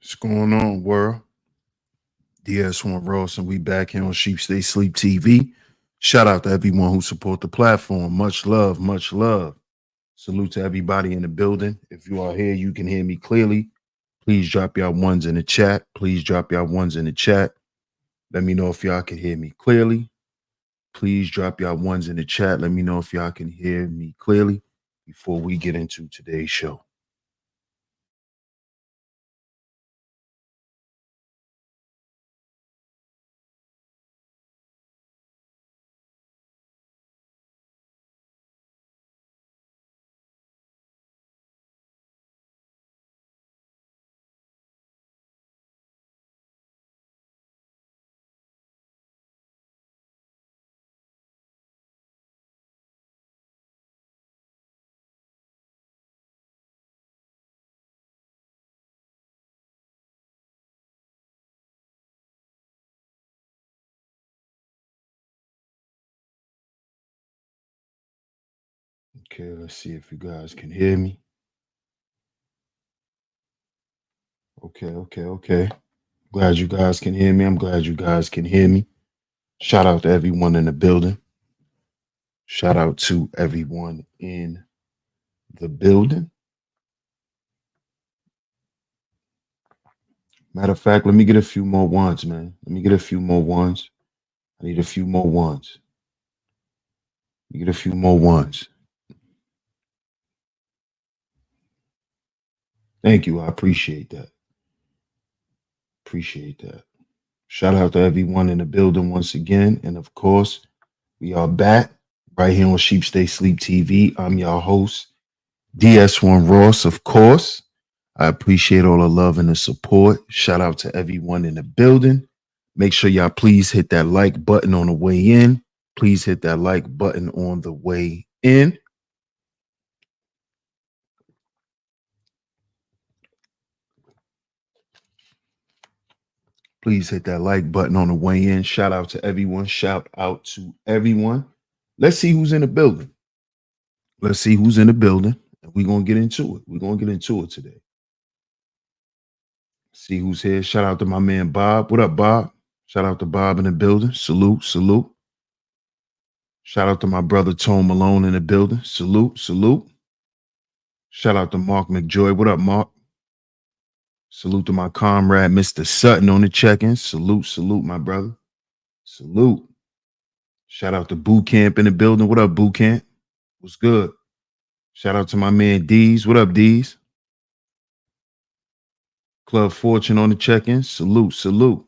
What's going on, world? DS1 Ross, and we back here on Sheep Stay Sleep TV. Shout out to everyone who support the platform. Much love, much love. Salute to everybody in the building. If you are here, you can hear me clearly. Please drop y'all ones in the chat. Please drop y'all ones in the chat. Let me know if y'all can hear me clearly. Please drop y'all ones in the chat. Let me know if y'all can hear me clearly before we get into today's show. Okay, let's see if you guys can hear me. Okay. Glad you guys can hear me. I'm glad you guys can hear me. Shout out to everyone in the building. Shout out to everyone in the building. Matter of fact, let me get a few more ones, man. Let me get a few more ones. I need a few more ones. Let me get a few more ones. Thank you. I appreciate that. Appreciate that. Shout out to everyone in the building once again. And of course, we are back right here on Sheep Stay Sleep TV. I'm your host, DS1 Ross, of course. I appreciate all the love and the support. Shout out to everyone in the building. Make sure y'all please hit that like button on the way in. Please hit that like button on the way in. Please hit that like button on the way in. Shout out to everyone. Shout out to everyone. Let's see who's in the building. Let's see who's in the building. We're going to get into it. We're going to get into it today. See who's here. Shout out to my man Bob. What up, Bob? Shout out to Bob in the building. Salute, salute. Shout out to my brother Tone Malone in the building. Salute, salute. Shout out to Mark McJoy. What up, Mark? Salute to my comrade, Mr. Sutton, on the check-in. Salute, salute, my brother. Salute. Shout out to Boot Camp in the building. What up, Boot Camp? What's good? Shout out to my man D's. What up, D's? Club Fortune on the check-in. Salute, salute.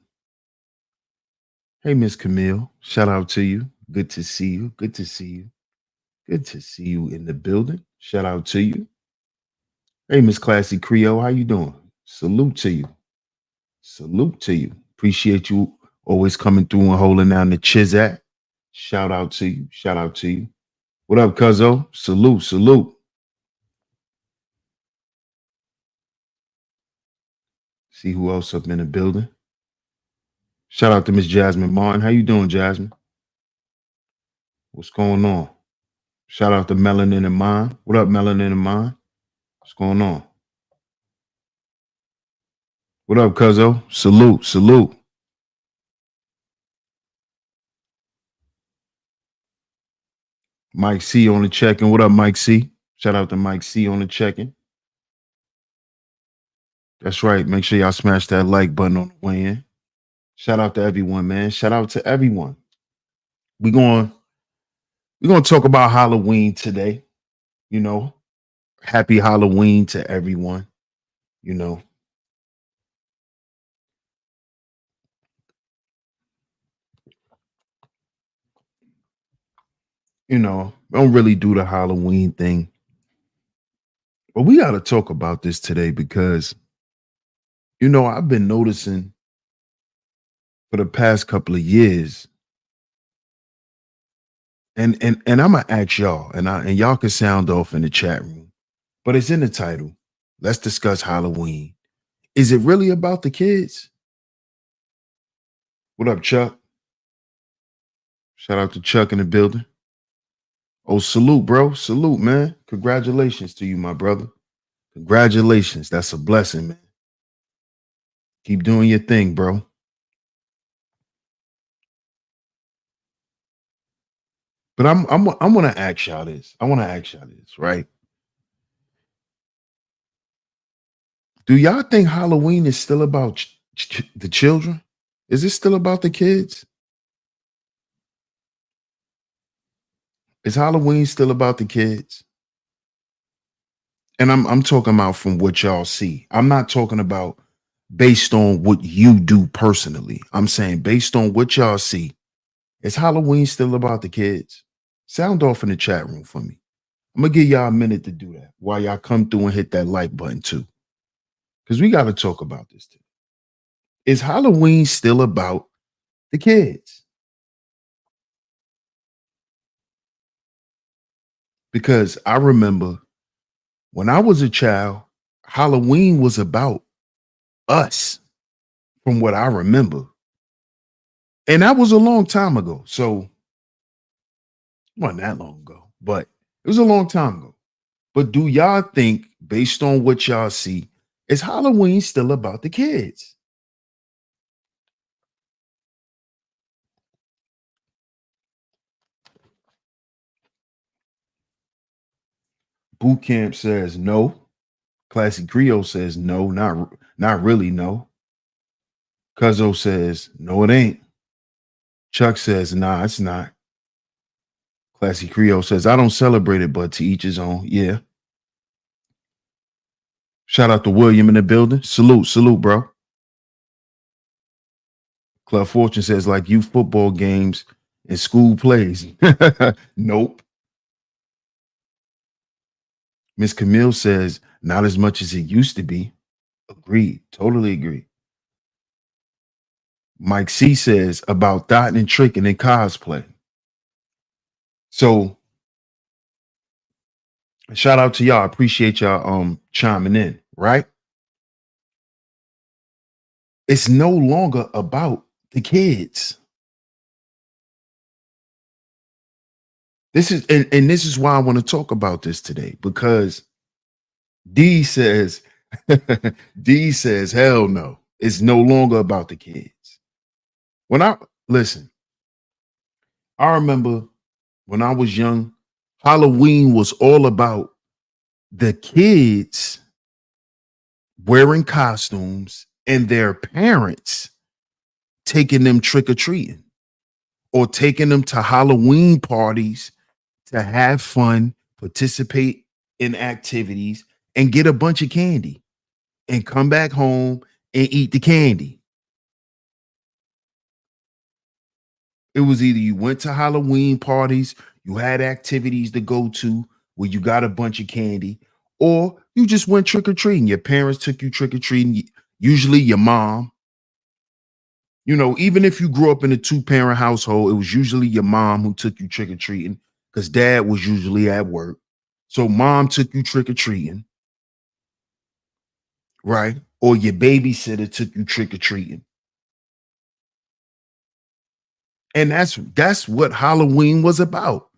Hey, Miss Camille. Shout out to you. Good to see you. Good to see you. Good to see you in the building. Shout out to you. Hey, Miss Classy Creole. How you doing? Salute to you. Salute to you. Appreciate you always coming through and holding down the Chizat. Shout out to you. Shout out to you. What up, Cuzzo? Salute, salute. See who else up in the building. Shout out to Miss Jasmine Martin. How you doing, Jasmine? What's going on? Shout out to Melanin and Mine. What up, Melanin and Mine? What's going on? What up, Cuzzo? Salute, salute. Mike C on the check-in. What up, Mike C? Shout out to Mike C on the check-in. That's right. Make sure y'all smash that like button on the way in. Shout out to everyone, man. Shout out to everyone. We're going to talk about Halloween today. You know, happy Halloween to everyone. You know, I don't really do the Halloween thing. But we got to talk about this today because, I've been noticing for the past couple of years, and I'm gonna ask y'all, and y'all can sound off in the chat room, but it's in the title. Let's discuss Halloween. Is it really about the kids? What up, Chuck? Shout out to Chuck in the building. Oh, salute, bro. Salute, man. Congratulations to you, my brother. Congratulations. That's a blessing, man. Keep doing your thing, bro. But I want to ask y'all this. I want to ask y'all this, right? Do y'all think Halloween is still about the children? Is it still about the kids? Is Halloween still about the kids? And I'm talking about from what y'all see. I'm not talking about based on what you do personally. I'm saying based on what y'all see. Is Halloween still about the kids? Sound off in the chat room for me. I'm gonna give y'all a minute to do that while y'all come through and hit that like button too. Because we got to talk about this today. Is Halloween still about the kids? Because I remember when I was a child, Halloween was about us, from what I remember. And that was a long time ago. So it wasn't that long ago, but it was a long time ago. But do y'all think, based on what y'all see, is Halloween still about the kids? Boot Camp says no. Classic Creole says no, not really no. Cuzzo says no, it ain't. Chuck says nah, it's not. Classic Creole says I don't celebrate it, but to each his own. Yeah. Shout out to William in the building. Salute, bro. Club Fortune says like youth football games and school plays. Nope. Miss Camille says not as much as it used to be. Agreed. Totally agree. Mike C says about dotting and tricking and cosplay. So shout out to y'all. I appreciate y'all chiming in, right? It's no longer about the kids. This is and this is why I want to talk about this today, because D says D says hell no. It's no longer about the kids. When I listen, I remember when I was young, Halloween was all about the kids wearing costumes and their parents taking them trick or treating or taking them to Halloween parties to have fun, participate in activities, and get a bunch of candy and come back home and eat the candy. It was either you went to Halloween parties, you had activities to go to where you got a bunch of candy, or you just went trick or treating. Your parents took you trick or treating, usually your mom. You know, even if you grew up in a two-parent household, it was usually your mom who took you trick or treating because dad was usually at work. So mom took you trick or treating, right? Or your babysitter took you trick or treating. And that's what Halloween was about.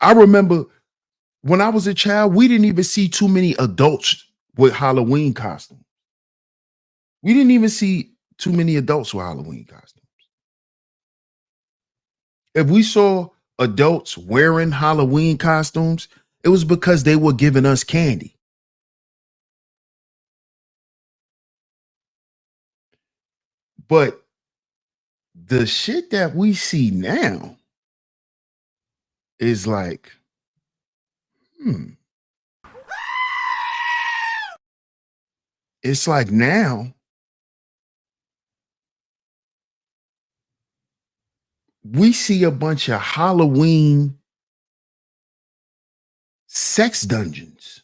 I remember when I was a child, we didn't even see too many adults with Halloween costumes. We didn't even see too many adults with Halloween costumes. If we saw adults wearing Halloween costumes, it was because they were giving us candy. But the shit that we see now is like, it's like now we see a bunch of Halloween sex dungeons.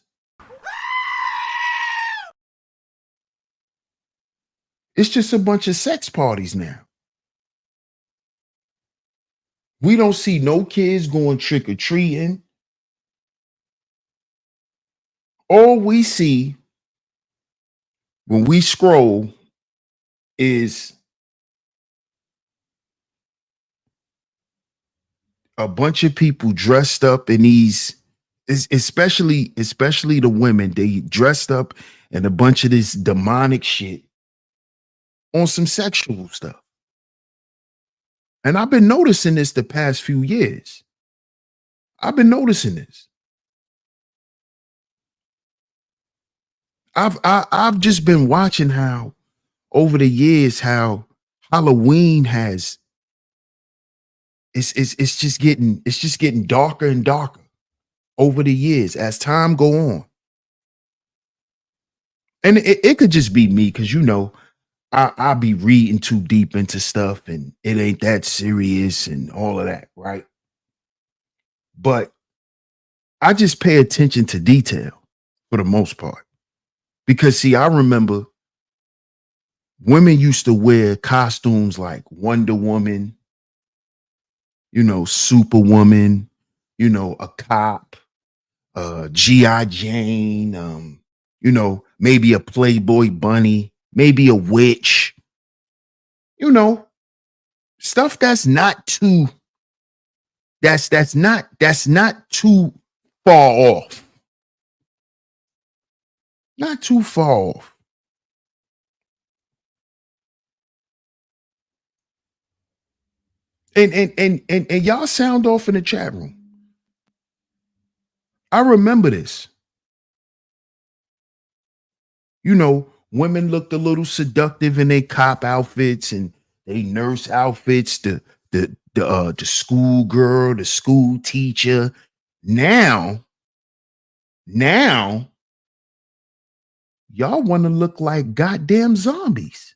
It's just a bunch of sex parties now. We don't see no kids going trick or treating. All we see when we scroll is a bunch of people dressed up in these, especially the women, they dressed up in a bunch of this demonic shit. on some sexual stuff. And I've been noticing this the past few years. I've been noticing this. I've just been watching how over the years how Halloween has it's just getting darker and darker over the years as time go on. And it could just be me because I'll be reading too deep into stuff and it ain't that serious and all of that, right? But I just pay attention to detail for the most part. Because see, I remember women used to wear costumes like Wonder Woman, Superwoman, a cop, G.I. Jane, maybe a Playboy bunny, maybe a witch, you know, stuff that's not too far off. Not too far off. And y'all sound off in the chat room. I remember this. Women looked a little seductive in their cop outfits and they nurse outfits, the school girl, the school teacher. Now, y'all want to look like goddamn zombies.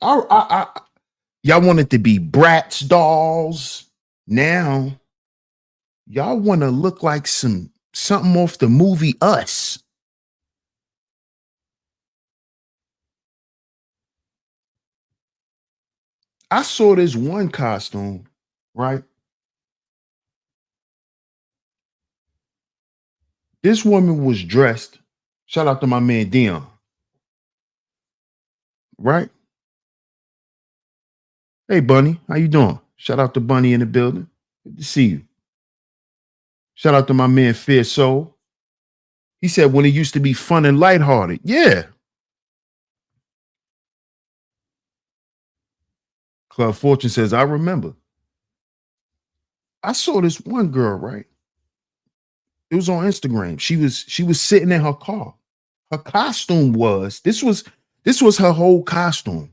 Y'all want it to be Bratz dolls. Now, y'all want to look like something off the movie Us. I saw this one costume, right? This woman was dressed. Shout out to my man Dion, right? Hey Bunny, how you doing? Shout out to Bunny in the building. Good to see you. Shout out to my man Fair Soul. He said when it used to be fun and lighthearted. Yeah. Club Fortune says, I remember. I saw this one girl, right? It was on Instagram. She was sitting in her car. Her costume was this was her whole costume.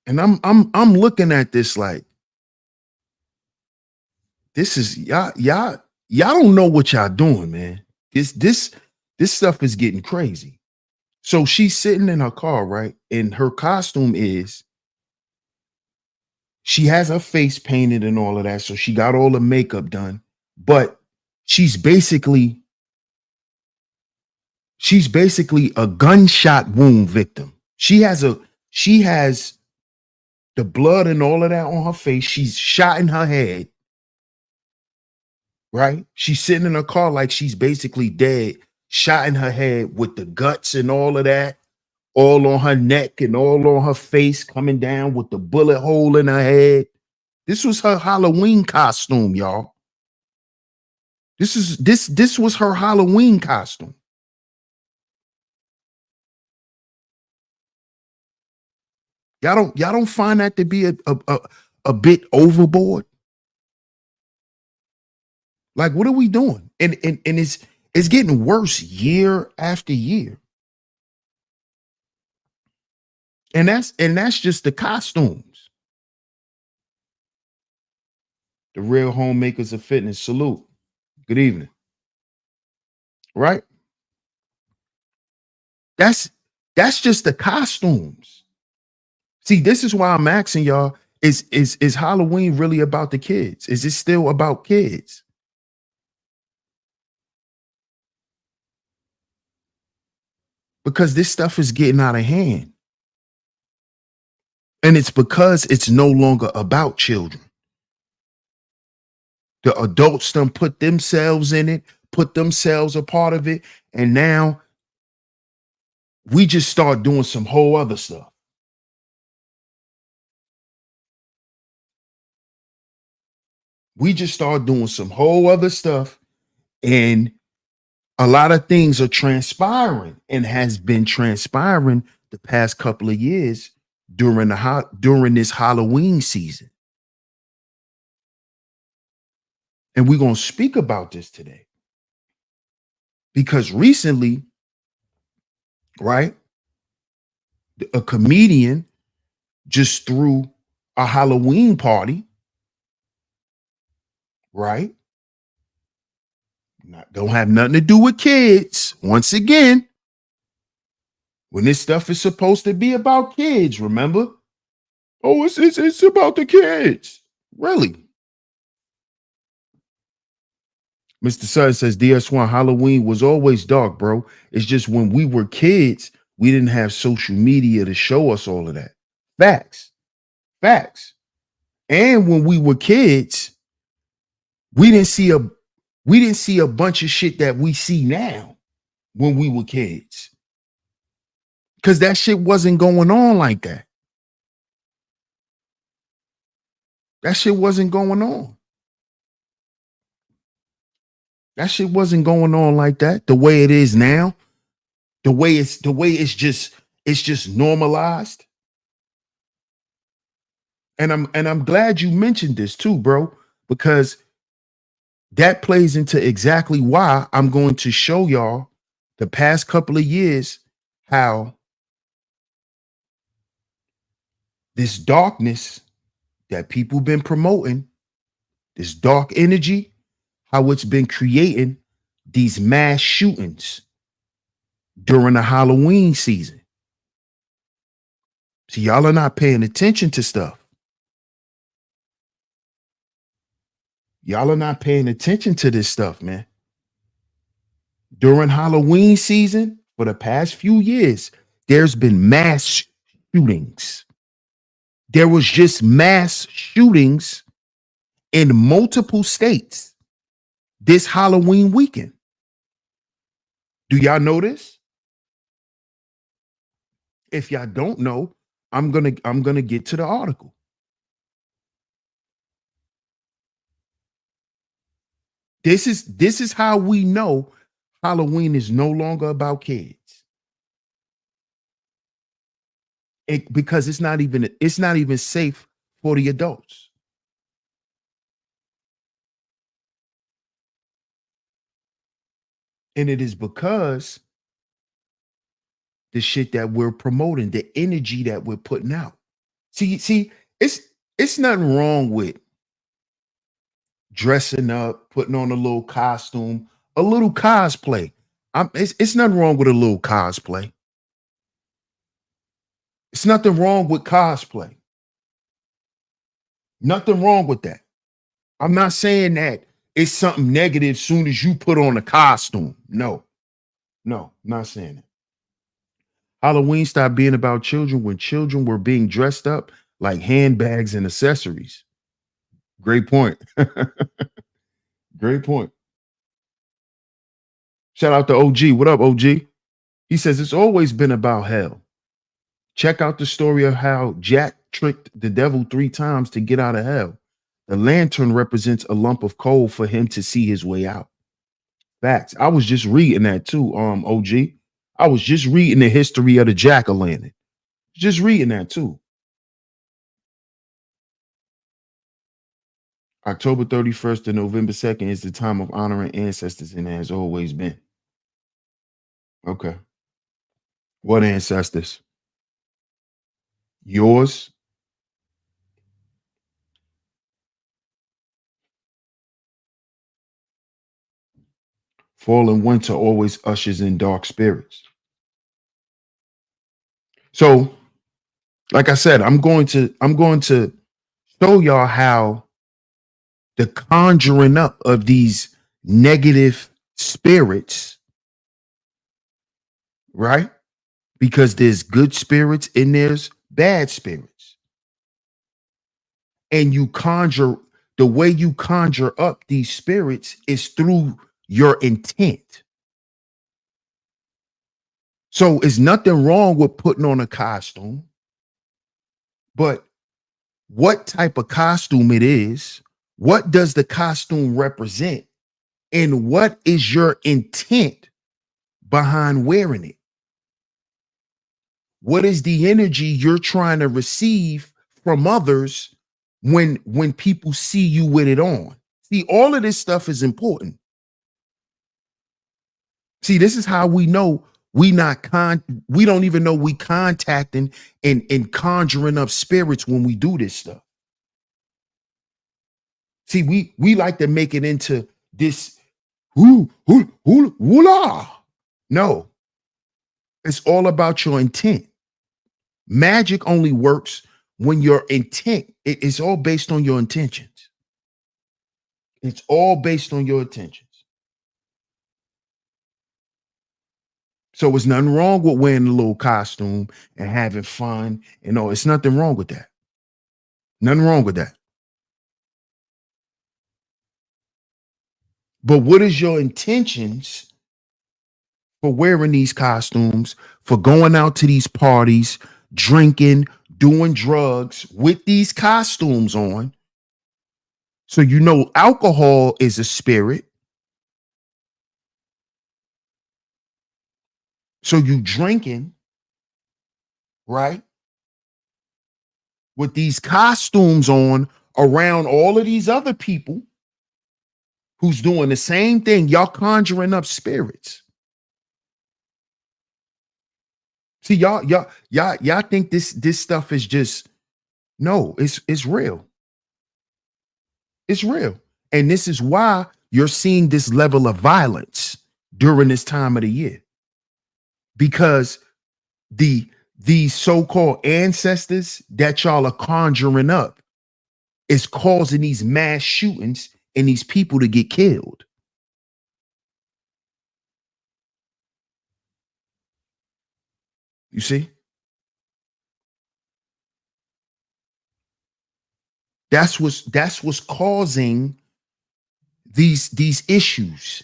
And I'm looking at this like this is y'all don't know what y'all doing, man. This stuff is getting crazy. So she's sitting in her car, right? And her costume is she has her face painted and all of that. So she got all the makeup done, but she's basically a gunshot wound victim. She has the blood and all of that on her face. She's shot in her head, right? She's sitting in her car like she's basically dead, shot in her head with the guts and all of that, all on her neck and all on her face, coming down with the bullet hole in her head. This was her Halloween costume, y'all. This was her Halloween costume. Y'all don't find that to be a bit overboard? Like, what are we doing? And it's getting worse year after year. And that's just the costumes. The real homemakers of fitness. Salute. Good evening. Right? That's just the costumes. See, this is why I'm asking y'all: is Halloween really about the kids? Is it still about kids? Because this stuff is getting out of hand. And it's because it's no longer about children. The adults done put themselves in it, put themselves a part of it, and now we just start doing some whole other stuff. We just start doing some whole other stuff, and a lot of things are transpiring and has been transpiring the past couple of years during this Halloween season. And we're going to speak about this today because recently, right, a comedian just threw a Halloween party, right? Don't have nothing to do with kids. Once again, when this stuff is supposed to be about kids, remember? Oh, it's about the kids. Really? Mr. Sutton says DS1 Halloween was always dark, bro. It's just when we were kids, we didn't have social media to show us all of that. Facts. Facts. And when we were kids, we didn't see a bunch of shit that we see now when we were kids. Cuz that shit wasn't going on like that. That shit wasn't going on. That shit wasn't going on like that. The way it is now, the way it's just normalized. And I'm glad you mentioned this too, bro, because that plays into exactly why I'm going to show y'all the past couple of years how this darkness that people been promoting, this dark energy, how it's been creating these mass shootings during the Halloween season. See, y'all are not paying attention to stuff. Y'all are not paying attention to this stuff, man. During Halloween season, for the past few years, there's been mass shootings. There was just mass shootings in multiple states this Halloween weekend. Do y'all know this? If y'all don't know, I'm gonna get to the article. This is how we know Halloween is no longer about kids. Because it's not even safe for the adults. And it is because the shit that we're promoting, the energy that we're putting out. See, it's nothing wrong with dressing up, putting on a little costume, a little cosplay. It's nothing wrong with a little cosplay. It's nothing wrong with cosplay. Nothing wrong with that. I'm not saying that it's something negative soon as you put on a costume. No, not saying it. Halloween stopped being about children when children were being dressed up like handbags and accessories. Great point. Great point. Shout out to OG. What up, OG? He says it's always been about hell. Check out the story of how Jack tricked the devil 3 times to get out of hell. The lantern represents a lump of coal for him to see his way out. Facts. I was just reading that too, OG. I was just reading the history of the jack-o'-lantern. Just reading that too. October 31st to November 2nd is the time of honoring ancestors, and it has always been. Okay. What ancestors? Yours? Fall and winter always ushers in dark spirits. So, like I said, I'm going to show y'all how the conjuring up of these negative spirits, right? Because there's good spirits and there's bad spirits. And the way you conjure up these spirits is through your intent. So it's nothing wrong with putting on a costume, but what type of costume it is, What does the costume represent? And what is your intent behind wearing it? What is the energy you're trying to receive from others when people see you with it on? See, all of this stuff is important. See, this is how we know we don't even know we contacting and conjuring up spirits when we do this stuff. See, we like to make it into this hula. No, it's all about your intent. Magic only works when your intent, it's all based on your intentions. It's all based on your intentions. So there's nothing wrong with wearing a little costume and having fun and all. It's nothing wrong with that. Nothing wrong with that. But what is your intentions for wearing these costumes, for going out to these parties, drinking, doing drugs with these costumes on? So you know alcohol is a spirit. So you drinking, right? With these costumes on around all of these other people who's doing the same thing. Y'all conjuring up spirits. See, y'all think this stuff is just no, it's real. It's real. And this is why you're seeing this level of violence during this time of the year. Because these so-called ancestors that y'all are conjuring up is causing these mass shootings and these people to get killed. You see? That's what's causing these issues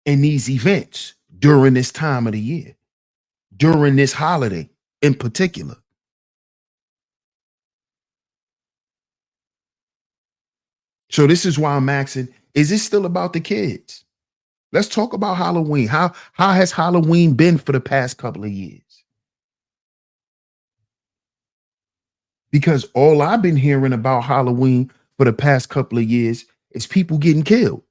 and these events during this time of the year, during this holiday in particular. So this is why I'm asking, is it still about the kids? Let's talk about Halloween. How has Halloween been for the past couple of years? Because all I've been hearing about Halloween for the past couple of years is people getting killed.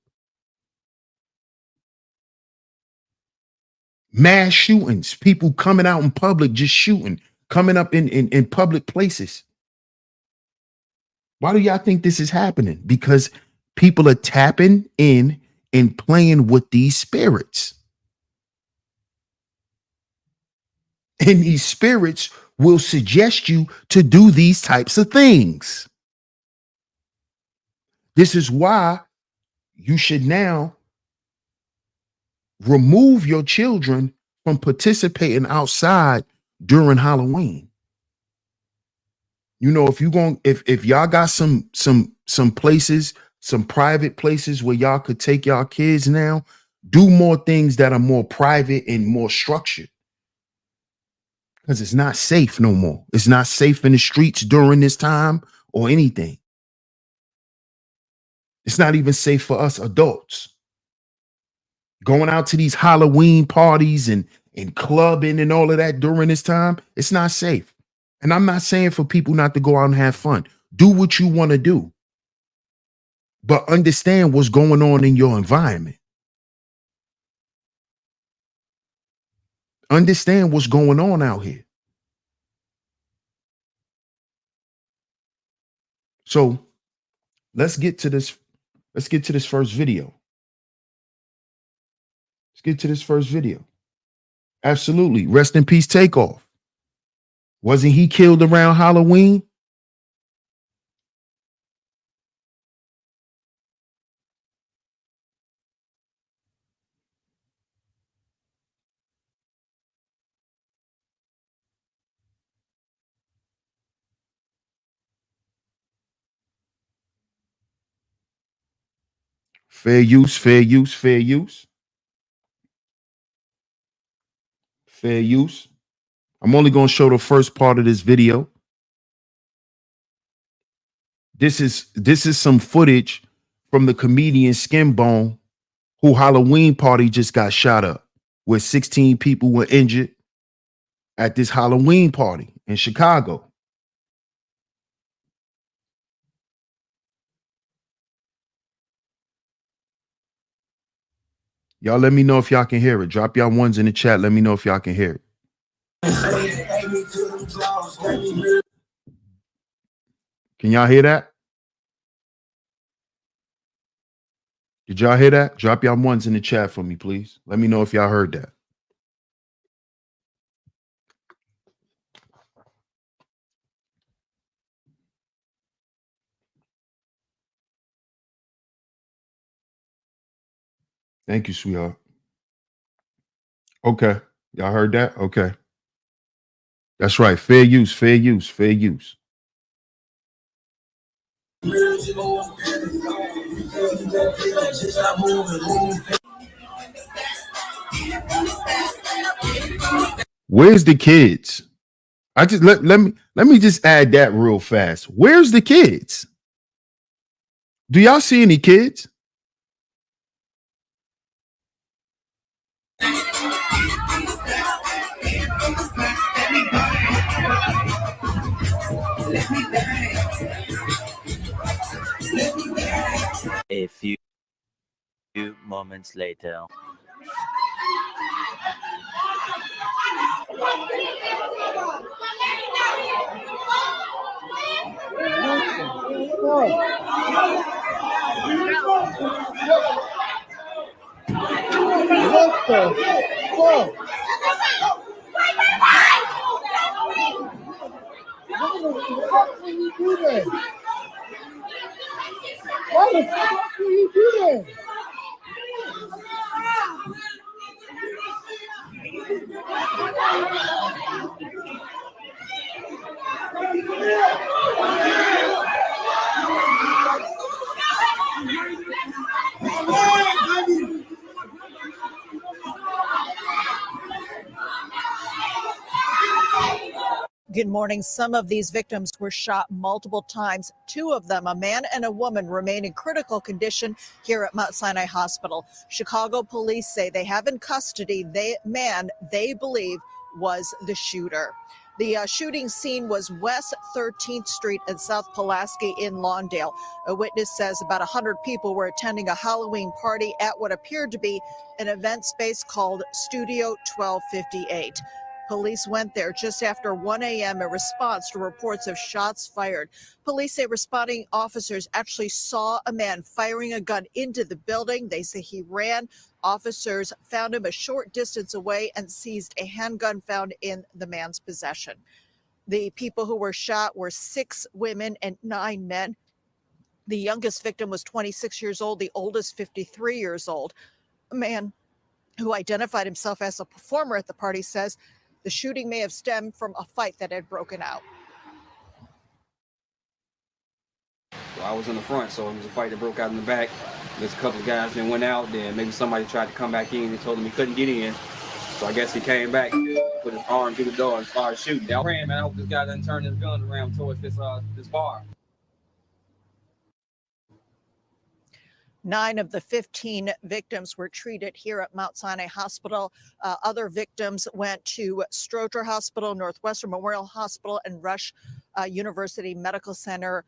Mass shootings, people coming out in public just shooting, coming up in public places. Why do y'all think this is happening? Because people are tapping in and playing with these spirits. And these spirits will suggest you to do these types of things. This is why you should now remove your children from participating outside during Halloween. You know, if you going if y'all got some places, some private places where y'all could take y'all kids now, do more things that are more private and more structured. Because it's not safe no more. It's not safe in the streets during this time or anything. It's not even safe for us adults. Going out to these Halloween parties and clubbing and all of that during this time, it's not safe. And I'm not saying for people not to go out and have fun. Do what you want to do, but understand what's going on in your environment. Understand what's going on out here. So let's get to this. Let's get to this first video. Let's get to this first video. Absolutely. Rest in peace, Takeoff. Wasn't he killed around Halloween? Fair use, fair use, fair use, fair use. I'm only going to show the first part of this video. This is some footage from the comedian Skinbone, who Halloween party just got shot up, where 16 people were injured at this Halloween party in Chicago. Y'all let me know if y'all can hear it. Drop y'all ones in the chat. Let me know if y'all can hear it. Can y'all hear that? Did y'all hear that? Drop y'all ones in the chat for me, please. Let me know if y'all heard that. Thank you, sweetheart. Okay. Y'all heard that? Okay. That's right. Fair use, fair use, fair use. Where's the kids? I just let me just add that real fast. Where's the kids? Do y'all see any kids? A few moments later. Why the fuck do you do that? Good morning. Some of these victims were shot multiple times. Two of them, a man and a woman, remain in critical condition here at Mount Sinai Hospital. Chicago police say they have in custody the man they believe was the shooter. The shooting scene was West 13th Street and South Pulaski in Lawndale. A witness says about 100 people were attending a Halloween party at what appeared to be an event space called Studio 1258. Police went there just after 1 a.m. in response to reports of shots fired. Police say responding officers actually saw a man firing a gun into the building. They say he ran. Officers found him a short distance away and seized a handgun found in the man's possession. The people who were shot were 6 women and 9 men. The youngest victim was 26 years old, the oldest 53 years old. A man who identified himself as a performer at the party says the shooting may have stemmed from a fight that had broken out. Well, I was in the front, so it was a fight that broke out in the back. There's a couple of guys that went out, then maybe somebody tried to come back in and told him he couldn't get in. So I guess he came back, put his arm through the door and started shooting. I ran, man. I hope this guy doesn't turn his gun around towards this bar. 9 of the 15 victims were treated here at Mount Sinai Hospital. Other victims went to Stroger Hospital, Northwestern Memorial Hospital, and Rush University Medical Center.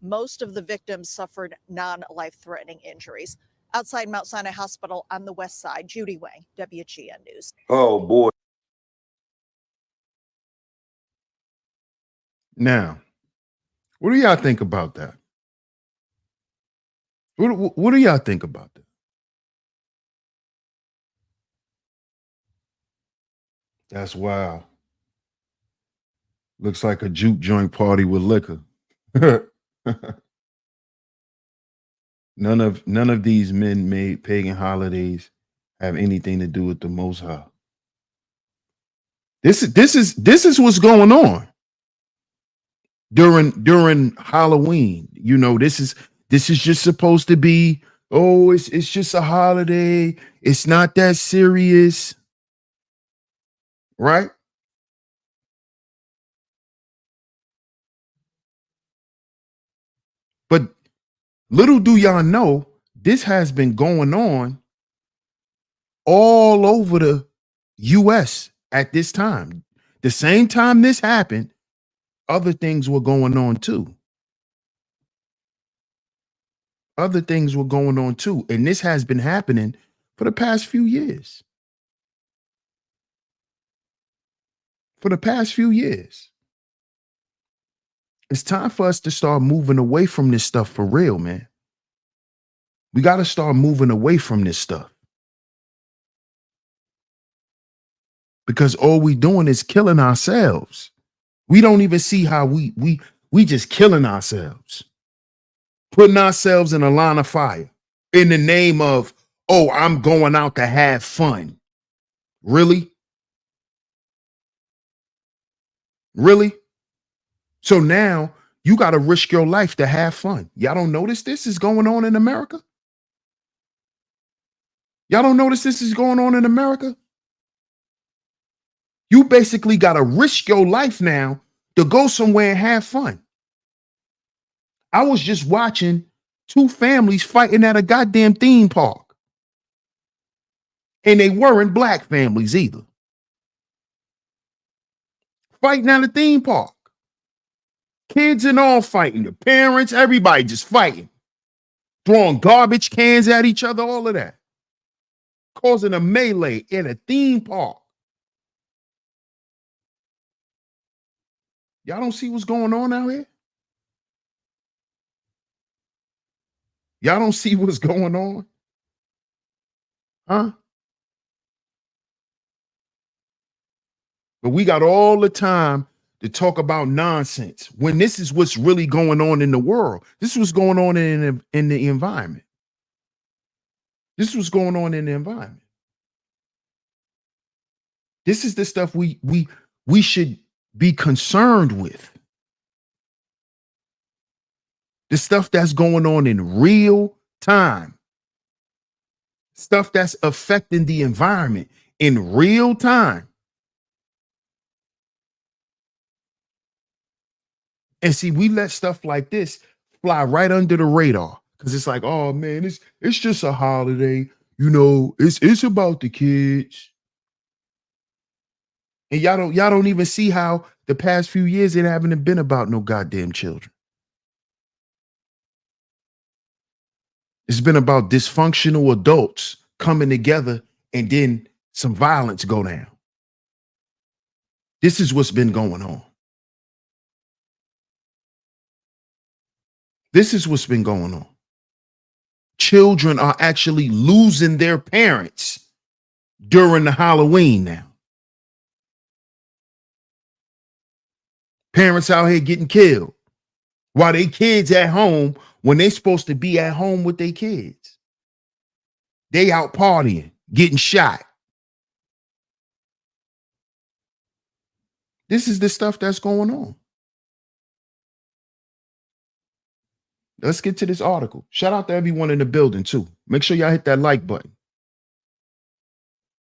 Most of the victims suffered non-life-threatening injuries. Outside Mount Sinai Hospital on the west side, Judy Wang, WGN News. Oh, boy. Now, what do y'all think about that? What do y'all think about that? That's wild. Looks like a juke joint party with liquor. None of these men-made pagan holidays have anything to do with the Most High. This is what's going on during Halloween. You know, this is just supposed to be, oh, it's just a holiday. It's not that serious, right? Little do y'all know, this has been going on all over the US at this time. The same time this happened, other things were going on too. Other things were going on too. And this has been happening for the past few years. For the past few years. It's time for us to start moving away from this stuff for real, man. We got to start moving away from this stuff. Because all we doing is killing ourselves. We don't even see how we just killing ourselves. Putting ourselves in a line of fire in the name of, oh, I'm going out to have fun. Really? Really? So now you got to risk your life to have fun. Y'all don't notice this is going on in America? Y'all don't notice this is going on in America? You basically got to risk your life now to go somewhere and have fun. I was just watching two families fighting at a goddamn theme park. And they weren't black families either. Fighting at a theme park. Kids and all fighting. The parents, everybody just fighting. Throwing garbage cans at each other, all of that. Causing a melee in a theme park. Y'all don't see what's going on out here? Y'all don't see what's going on? Huh? But we got all the time to talk about nonsense when this is what's really going on in the world. This is what's going on in the environment. This is what's going on in the environment. This is the stuff we should be concerned with. The stuff that's going on in real time. Stuff that's affecting the environment in real time. And see, we let stuff like this fly right under the radar because it's like, oh man, it's just a holiday. You know, it's about the kids. And y'all don't even see how the past few years it haven't been about no goddamn children. It's been about dysfunctional adults coming together and then some violence go down. This is what's been going on. This is what's been going on. Children are actually losing their parents during the Halloween now. Parents out here getting killed while they kids at home when they supposed to be at home with their kids. They out partying, getting shot. This is the stuff that's going on. Let's get to this article. Shout out to everyone in the building too. Make sure y'all hit that like button.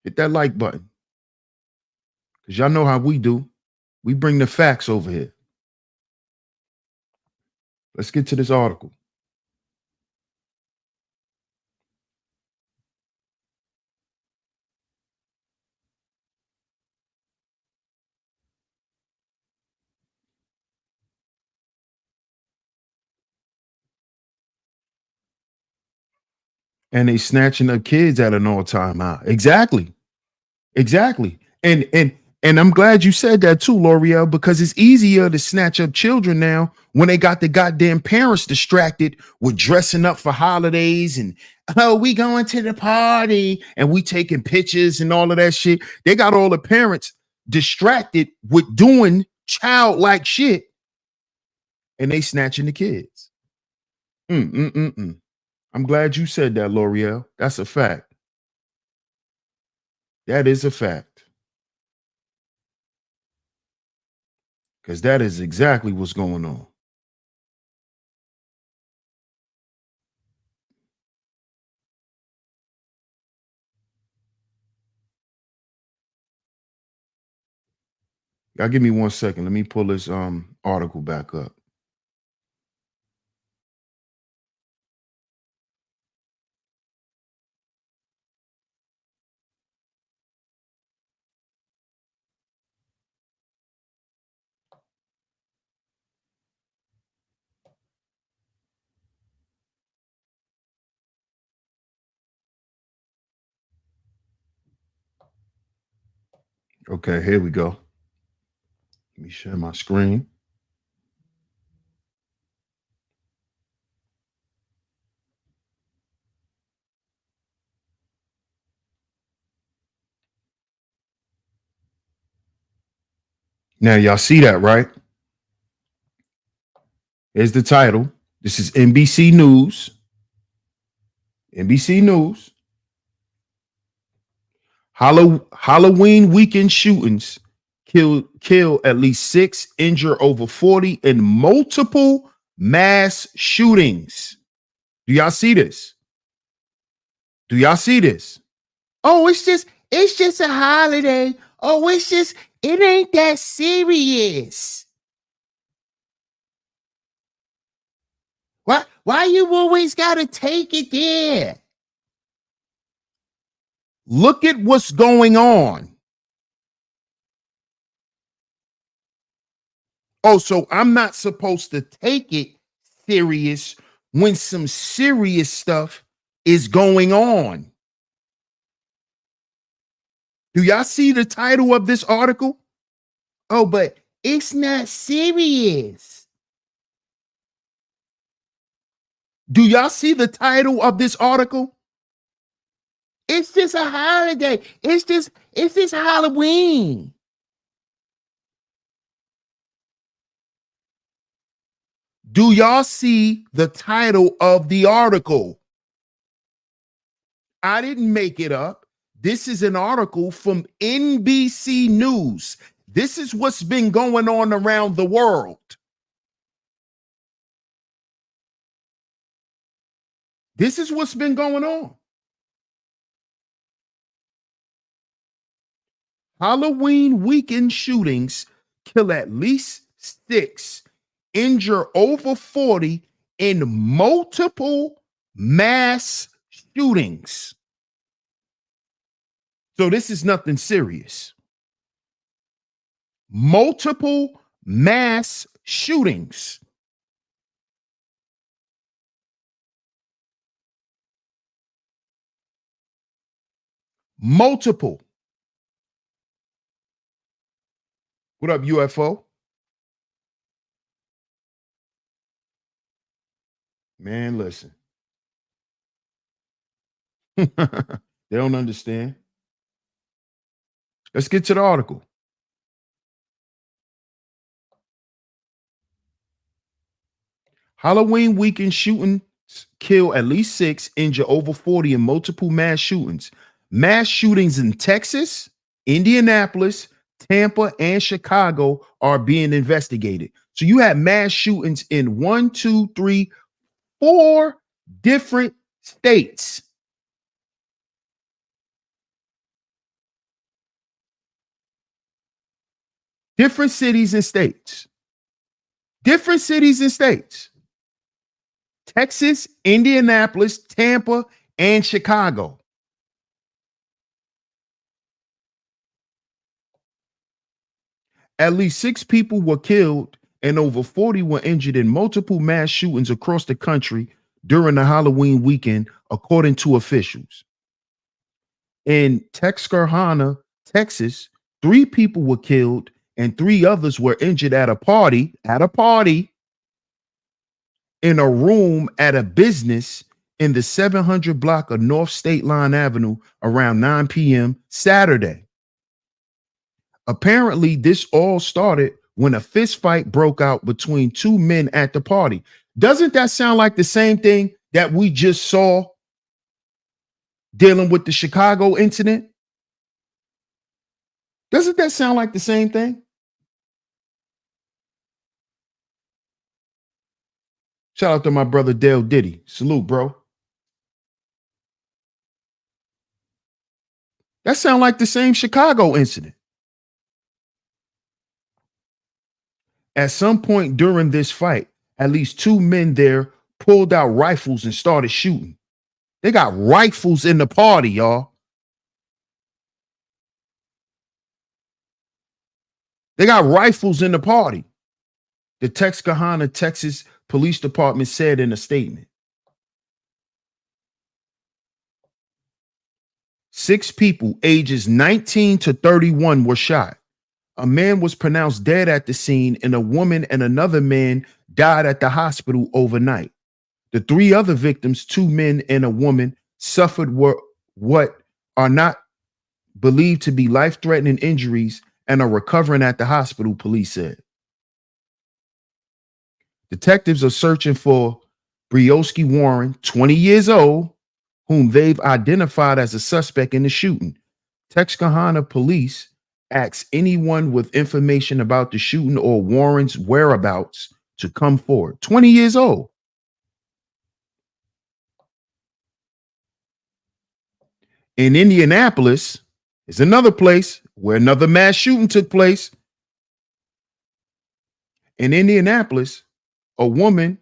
Hit that like button. Because y'all know how we do. We bring the facts over here. Let's get to this article. And they snatching up kids at an all-time high. Exactly. And I'm glad you said that too, L'Oreal, because it's easier to snatch up children now when they got the goddamn parents distracted with dressing up for holidays and, oh, we going to the party and we taking pictures and all of that shit. They got all the parents distracted with doing childlike shit and they snatching the kids. I'm glad you said that, L'Oreal. That's a fact. That is a fact. Because that is exactly what's going on. Y'all give me 1 second. Let me pull this article back up. Okay, here we go. Let me share my screen. Now, y'all see that, right? Here's the title. This is NBC News. NBC News. Halloween weekend shootings kill at least 6, injure over 40 in multiple mass shootings. Do y'all see this? Do y'all see this? Oh, it's just a holiday. Oh, it ain't that serious. Why you always gotta take it there? Look at what's going on. Oh, so I'm not supposed to take it serious when some serious stuff is going on. Do y'all see the title of this article? Oh, but it's not serious. Do y'all see the title of this article? It's just a holiday. It's just Halloween. Do y'all see the title of the article? I didn't make it up. This is an article from NBC News. This is what's been going on around the world. This is what's been going on. Halloween weekend shootings kill at least 6, injure over 40 in multiple mass shootings. So this is nothing serious. Multiple mass shootings. Multiple. What up, UFO? Man, listen. They don't understand. Let's get to the article. Halloween weekend shootings kill at least 6, injure over 40 in multiple mass shootings. Mass shootings in Texas, Indianapolis, Tampa, and Chicago are being investigated. So you have mass shootings in 1, 2, 3, 4 different states. Different cities and states. Different cities and states. Texas, Indianapolis, Tampa, and Chicago. At least 6 people were killed and over 40 were injured in multiple mass shootings across the country during the Halloween weekend, according to officials. In Texarkana, Texas, 3 people were killed and 3 others were injured at a party in a room at a business in the 700 block of North State Line Avenue around 9 p.m. Saturday. Apparently, this all started when a fist fight broke out between 2 men at the party. Doesn't that sound like the same thing that we just saw dealing with the Chicago incident? Doesn't that sound like the same thing? Shout out to my brother Dale Diddy. Salute, bro. That sound like the same Chicago incident. At some point during this fight, at least 2 men there pulled out rifles and started shooting. They got rifles in the party, y'all. They got rifles in the party. The Texarkana, Texas Police Department said in a statement. 6 people ages 19 to 31 were shot. A man was pronounced dead at the scene, and a woman and another man died at the hospital overnight. The 3 other victims, 2 men and a woman, suffered what are not believed to be life-threatening injuries and are recovering at the hospital, police said. Detectives are searching for Briosky Warren, 20 years old, whom they've identified as a suspect in the shooting. Texarkana police asks anyone with information about the shooting or Warren's whereabouts to come forward. 20 years old. In Indianapolis is another place where another mass shooting took place. In Indianapolis, a woman.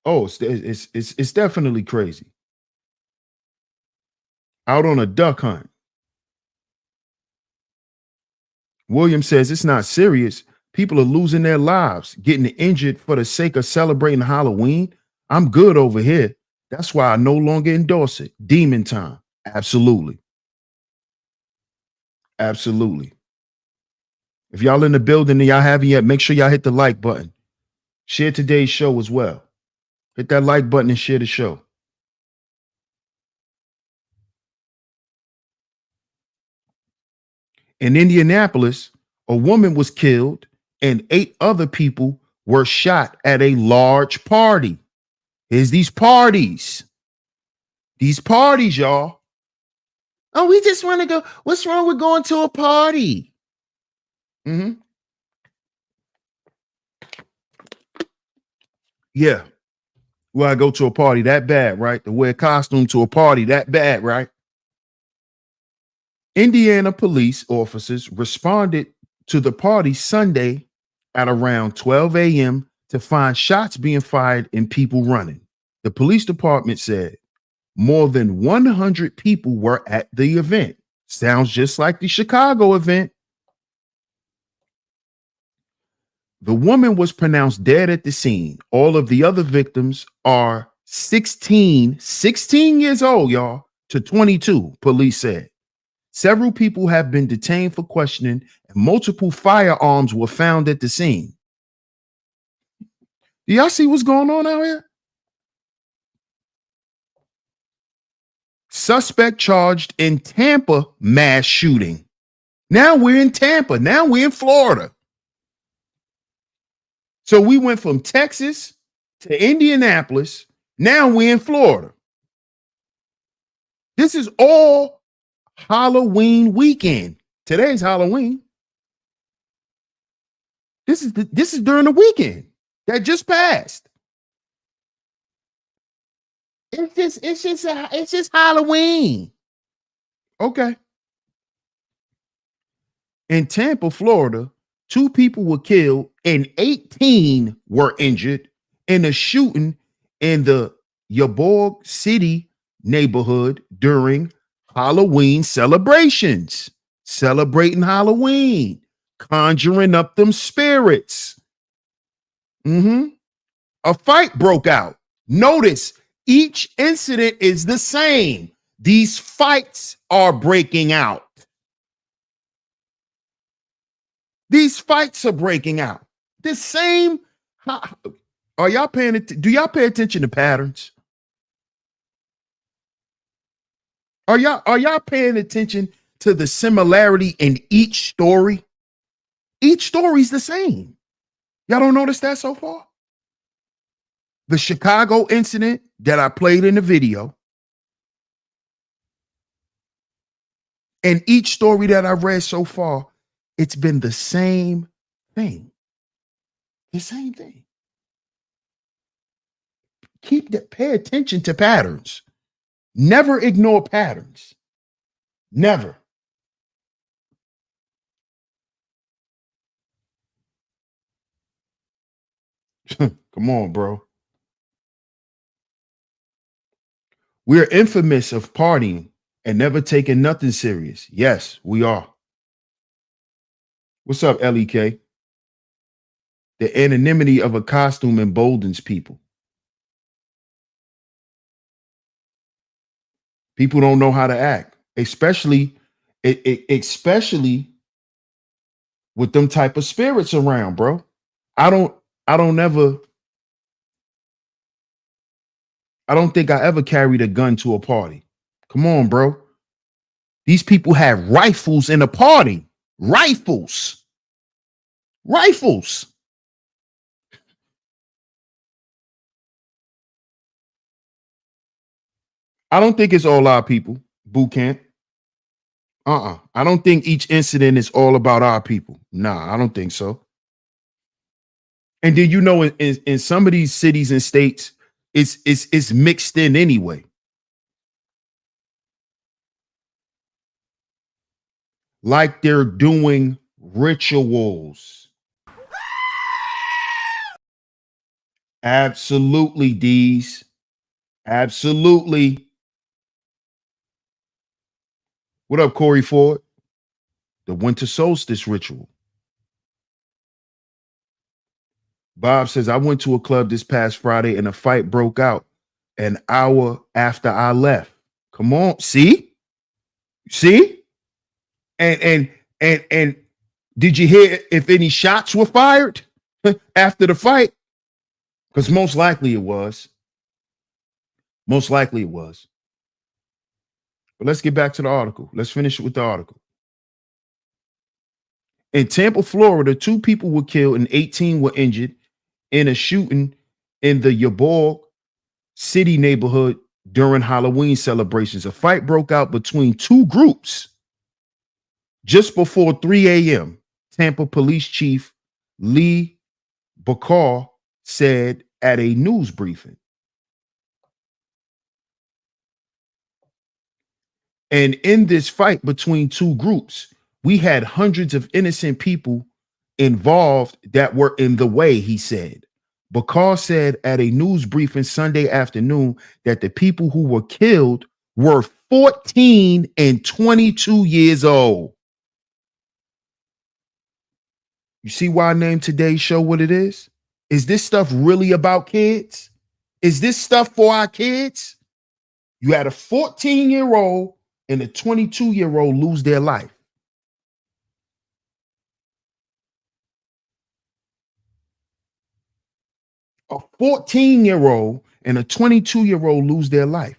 Oh, it's definitely crazy. Out on a duck hunt. Williams says it's not serious. People are losing their lives, getting injured for the sake of celebrating Halloween. I'm good over here. That's why I no longer endorse it. Demon time. Absolutely. Absolutely. If y'all in the building and y'all haven't yet, make sure y'all hit the like button. Share today's show as well. Hit that like button and share the show. In Indianapolis, a woman was killed and 8 other people were shot at a large party. Here's these parties. These parties, y'all. Oh, we just want to go. What's wrong with going to a party? Yeah. Well, I go to a party that bad, right? To wear a costume to a party that bad, right? Indiana police officers responded to the party Sunday at around 12 a.m. to find shots being fired and people running. The police department said more than 100 people were at the event. Sounds just like the Chicago event. The woman was pronounced dead at the scene. All of the other victims are 16 years old, y'all, to 22, police said. Several people have been detained for questioning, and multiple firearms were found at the scene. Do y'all see what's going on out here? Suspect charged in Tampa mass shooting. Now we're in Tampa. Now we're in Florida. So we went from Texas to Indianapolis. Now we're in Florida. This is all Halloween weekend. Today's Halloween. This is during the weekend that just passed. It's just Halloween. Okay. In Tampa, Florida, 2 people were killed and 18 were injured in a shooting in the Ybor City neighborhood during Halloween celebrations. Celebrating Halloween, conjuring up them spirits. A fight broke out. Notice each incident is the same. These fights are breaking out. These fights are breaking out. The same. Are y'all paying it? Do y'all pay attention to patterns? Are y'all paying attention to the similarity in each story? Each story's the same. Y'all don't notice that so far? The Chicago incident that I played in the video, and each story that I've read so far, it's been the same thing. The same thing. Pay attention to patterns. Never ignore patterns. Never. Come on, bro. We're infamous of partying and never taking nothing serious. Yes, we are. What's up, LEK? The anonymity of a costume emboldens people. People don't know how to act, especially especially with them type of spirits around, bro. I don't think I ever carried a gun to a party. Come on, bro. These people have rifles in a party. Rifles. Rifles. I don't think it's all our people, boot camp. I don't think each incident is all about our people. Nah, I don't think so. And then in some of these cities and states, it's mixed in anyway. Like they're doing rituals. Absolutely, D's. Absolutely. What up, Corey Ford? The winter solstice ritual. Bob says, I went to a club this past Friday and a fight broke out an hour after I left. Come on. See? And did you hear if any shots were fired after the fight? Because most likely it was. Most likely it was. But let's get back to the article. Let's finish with the article. In Tampa, Florida, 2 people were killed and 18 were injured in a shooting in the Ybor City neighborhood during Halloween celebrations. A fight broke out between 2 groups just before 3 a.m. Tampa Police Chief Lee Bakar said at a news briefing. And in this fight between 2 groups, we had hundreds of innocent people involved that were in the way, he said. Bakar said at a news briefing Sunday afternoon that the people who were killed were 14 and 22 years old. You see why I named today's show what it is? Is this stuff really about kids? Is this stuff for our kids? You had a 14-year-old and a 22-year-old lose their life. A 14-year-old and a 22-year-old lose their life.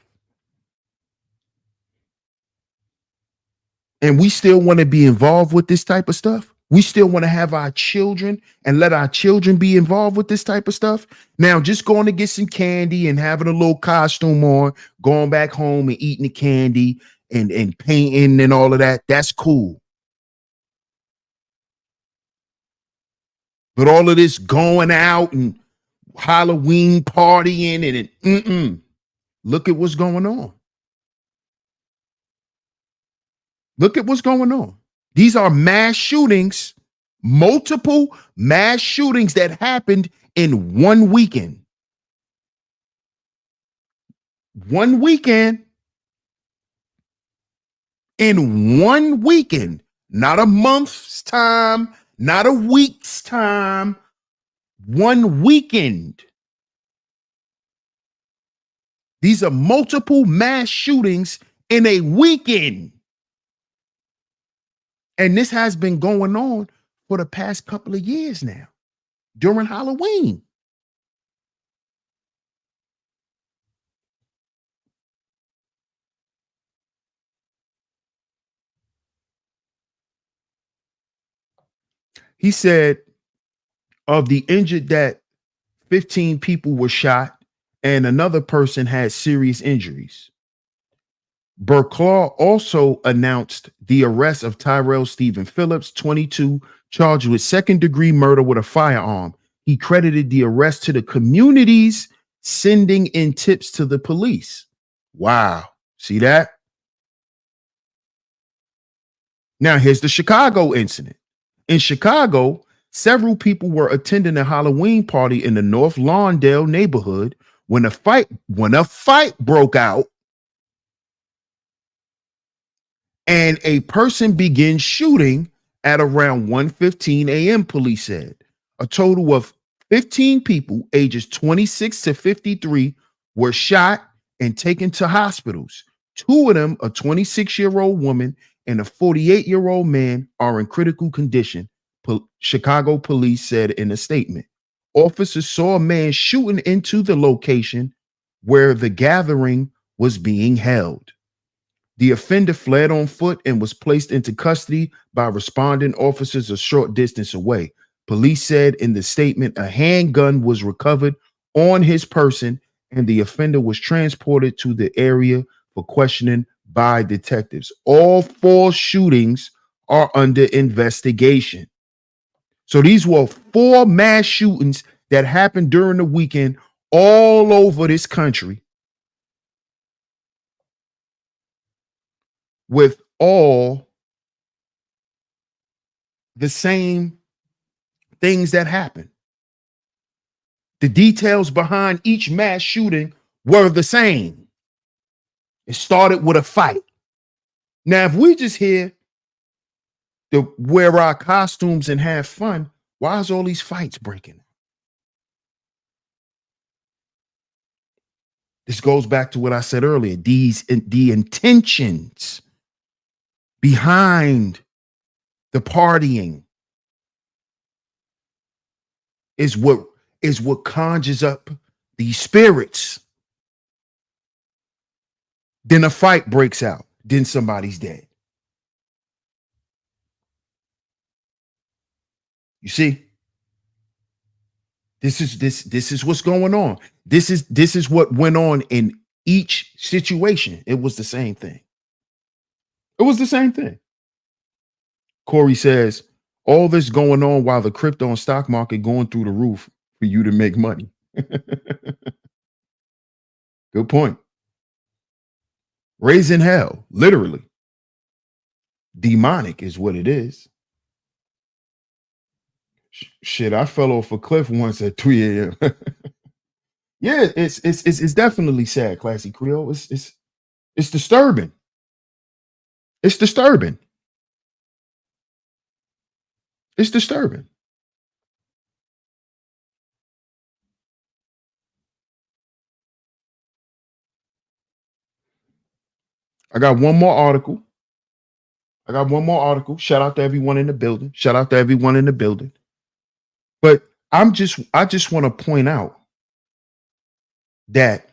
And we still want to be involved with this type of stuff. We still want to have our children and let our children be involved with this type of stuff. Now, just going to get some candy and having a little costume on, going back home and eating the candy and painting and all of that, that's cool. But all of this going out and Halloween partying and look at what's going on. Look at what's going on. These are mass shootings, multiple mass shootings that happened in one weekend. One weekend. In one weekend, not a month's time, not a week's time, one weekend. These are multiple mass shootings in a weekend. And this has been going on for the past couple of years now, during Halloween. He said of the injured that 15 people were shot and another person had serious injuries. Burklaw also announced the arrest of Tyrell Stephen Phillips, 22, charged with second-degree murder with a firearm. He credited the arrest to the communities sending in tips to the police. Wow. See that? Now, here's the Chicago incident. In Chicago, several people were attending a Halloween party in the North Lawndale neighborhood when a fight broke out and a person began shooting at around 1:15 a.m., police said. A total of 15 people ages 26 to 53 were shot and taken to hospitals. Two of them, a 26-year-old woman and a 48-year-old man, are in critical condition, Chicago police said in a statement. Officers saw a man shooting into the location where the gathering was being held. The offender fled on foot and was placed into custody by responding officers a short distance away. Police said in the statement a handgun was recovered on his person and the offender was transported to the area for questioning by detectives. All four shootings are under investigation. So these were four mass shootings that happened during the weekend all over this country, with all the same things that happened. The details behind each mass shooting were the same. It started with a fight. Now, if we just here to wear our costumes and have fun, why is all these fights breaking out? This goes back to what I said earlier. The intentions behind the partying is what conjures up these spirits. Then a fight breaks out. Then somebody's dead. You see? This is what's going on. This is what went on in each situation. It was the same thing. It was the same thing. Corey says, all this going on while the crypto and stock market going through the roof for you to make money. Good point. Raising hell, literally. Demonic is what it is. Shit, I fell off a cliff once at 3 a.m. Yeah, it's definitely sad, Classy Creole. It's disturbing. It's disturbing. It's disturbing. I got one more article. Shout out to everyone in the building. But I just want to point out that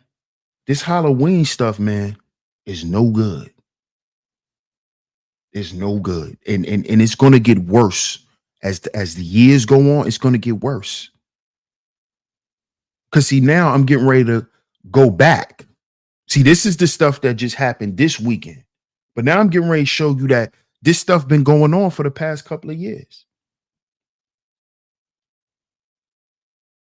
this Halloween stuff, man, is no good. It's no good. And it's going to get worse as the years go on. It's going to get worse. Because see, now I'm getting ready to go back. See, this is the stuff that just happened this weekend. But now I'm getting ready to show you that this stuff been going on for the past couple of years.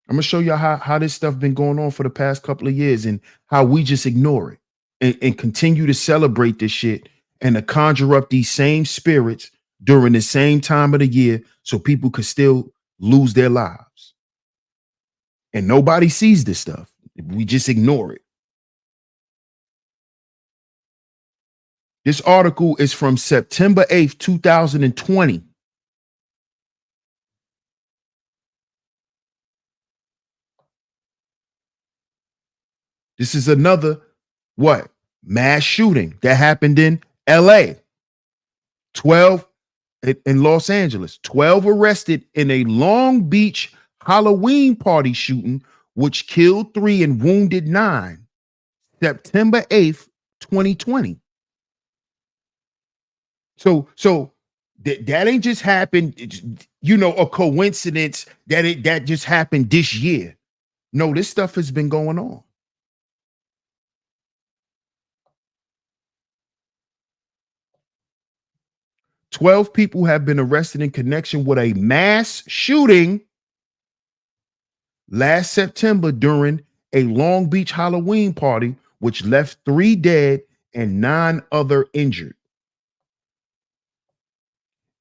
I'm going to show you how this stuff been going on for the past couple of years and how we just ignore it and continue to celebrate this shit and to conjure up these same spirits during the same time of the year so people could still lose their lives. And nobody sees this stuff. We just ignore it. This article is from September 8th, 2020. This is another mass shooting that happened in LA. 12 in Los Angeles. 12 arrested in a Long Beach Halloween party shooting, which killed 3 and wounded 9. September 8th, 2020. So that ain't just happened, a coincidence that just happened this year. No, this stuff has been going on. "12 people have been arrested in connection with a mass shooting last September during a Long Beach Halloween party, which left 3 dead and 9 other injured.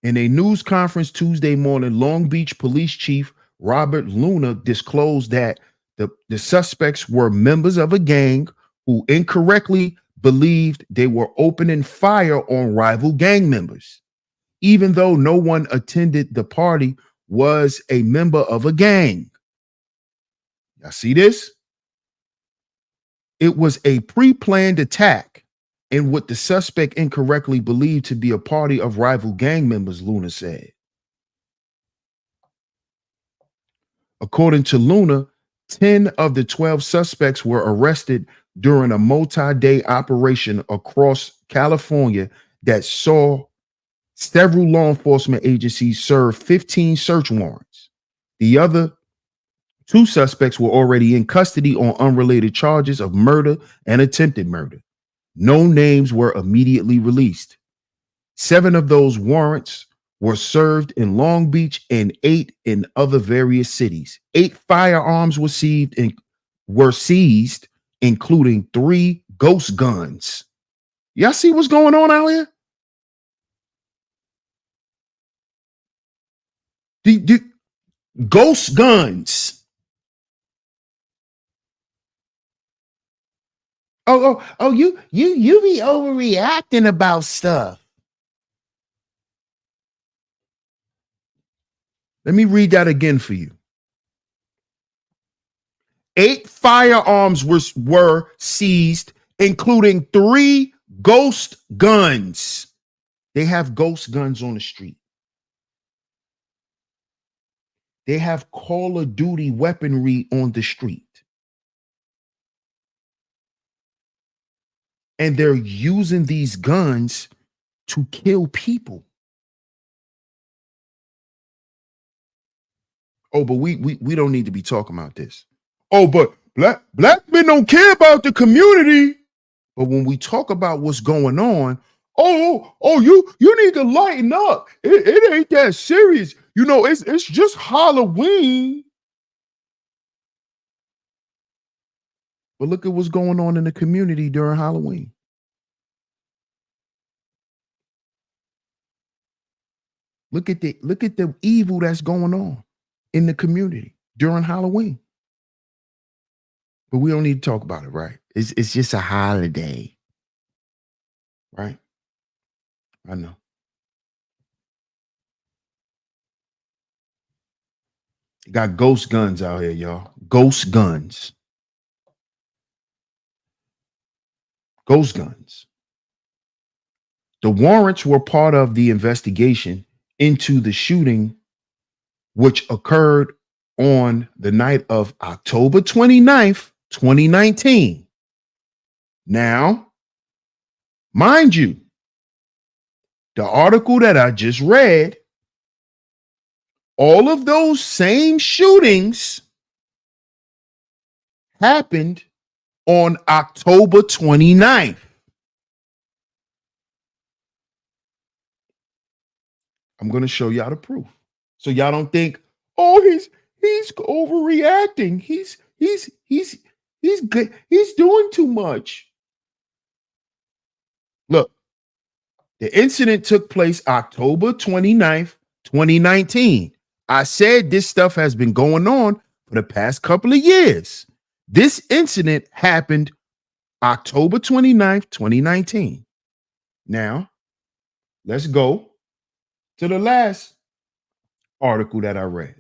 In a news conference Tuesday morning, Long Beach Police Chief Robert Luna disclosed that the suspects were members of a gang who incorrectly believed they were opening fire on rival gang members, even though no one attended the party was a member of a gang. Y'all see this? It was a pre-planned attack in what the suspect incorrectly believed to be a party of rival gang members, Luna said. According to Luna, 10 of the 12 suspects were arrested during a multi-day operation across California that saw several law enforcement agencies serve 15 search warrants. The other 2 suspects were already in custody on unrelated charges of murder and attempted murder. No names were immediately released. 7 of those warrants were served in Long Beach and 8 in other various cities. 8 firearms were seized, including 3 ghost guns. Y'all see what's going on out here? The ghost guns. You be overreacting about stuff. Let me read that again for you. 8 firearms were seized, including 3 ghost guns. They have ghost guns on the street. They have Call of Duty weaponry on the street. And they're using these guns to kill people. Oh, but we don't need to be talking about this. Oh, but black men don't care about the community. But when we talk about what's going on, you need to lighten up. It ain't that serious. You know, it's just Halloween. But look at what's going on in the community during Halloween. Look at the evil that's going on in the community during Halloween. But we don't need to talk about it, right? It's just a holiday. Right? I know. You got ghost guns out here, y'all. Ghost guns. Ghost guns. The warrants were part of the investigation into the shooting, which occurred on the night of October 29th, 2019. Now, mind you, the article that I just read, all of those same shootings happened on October 29th. I'm going to show y'all the proof. So y'all don't think, oh, he's overreacting. He's good. He's doing too much. Look, the incident took place October 29th, 2019. I said this stuff has been going on for the past couple of years. This incident happened October 29th, 2019. Now, let's go to the last article that I read.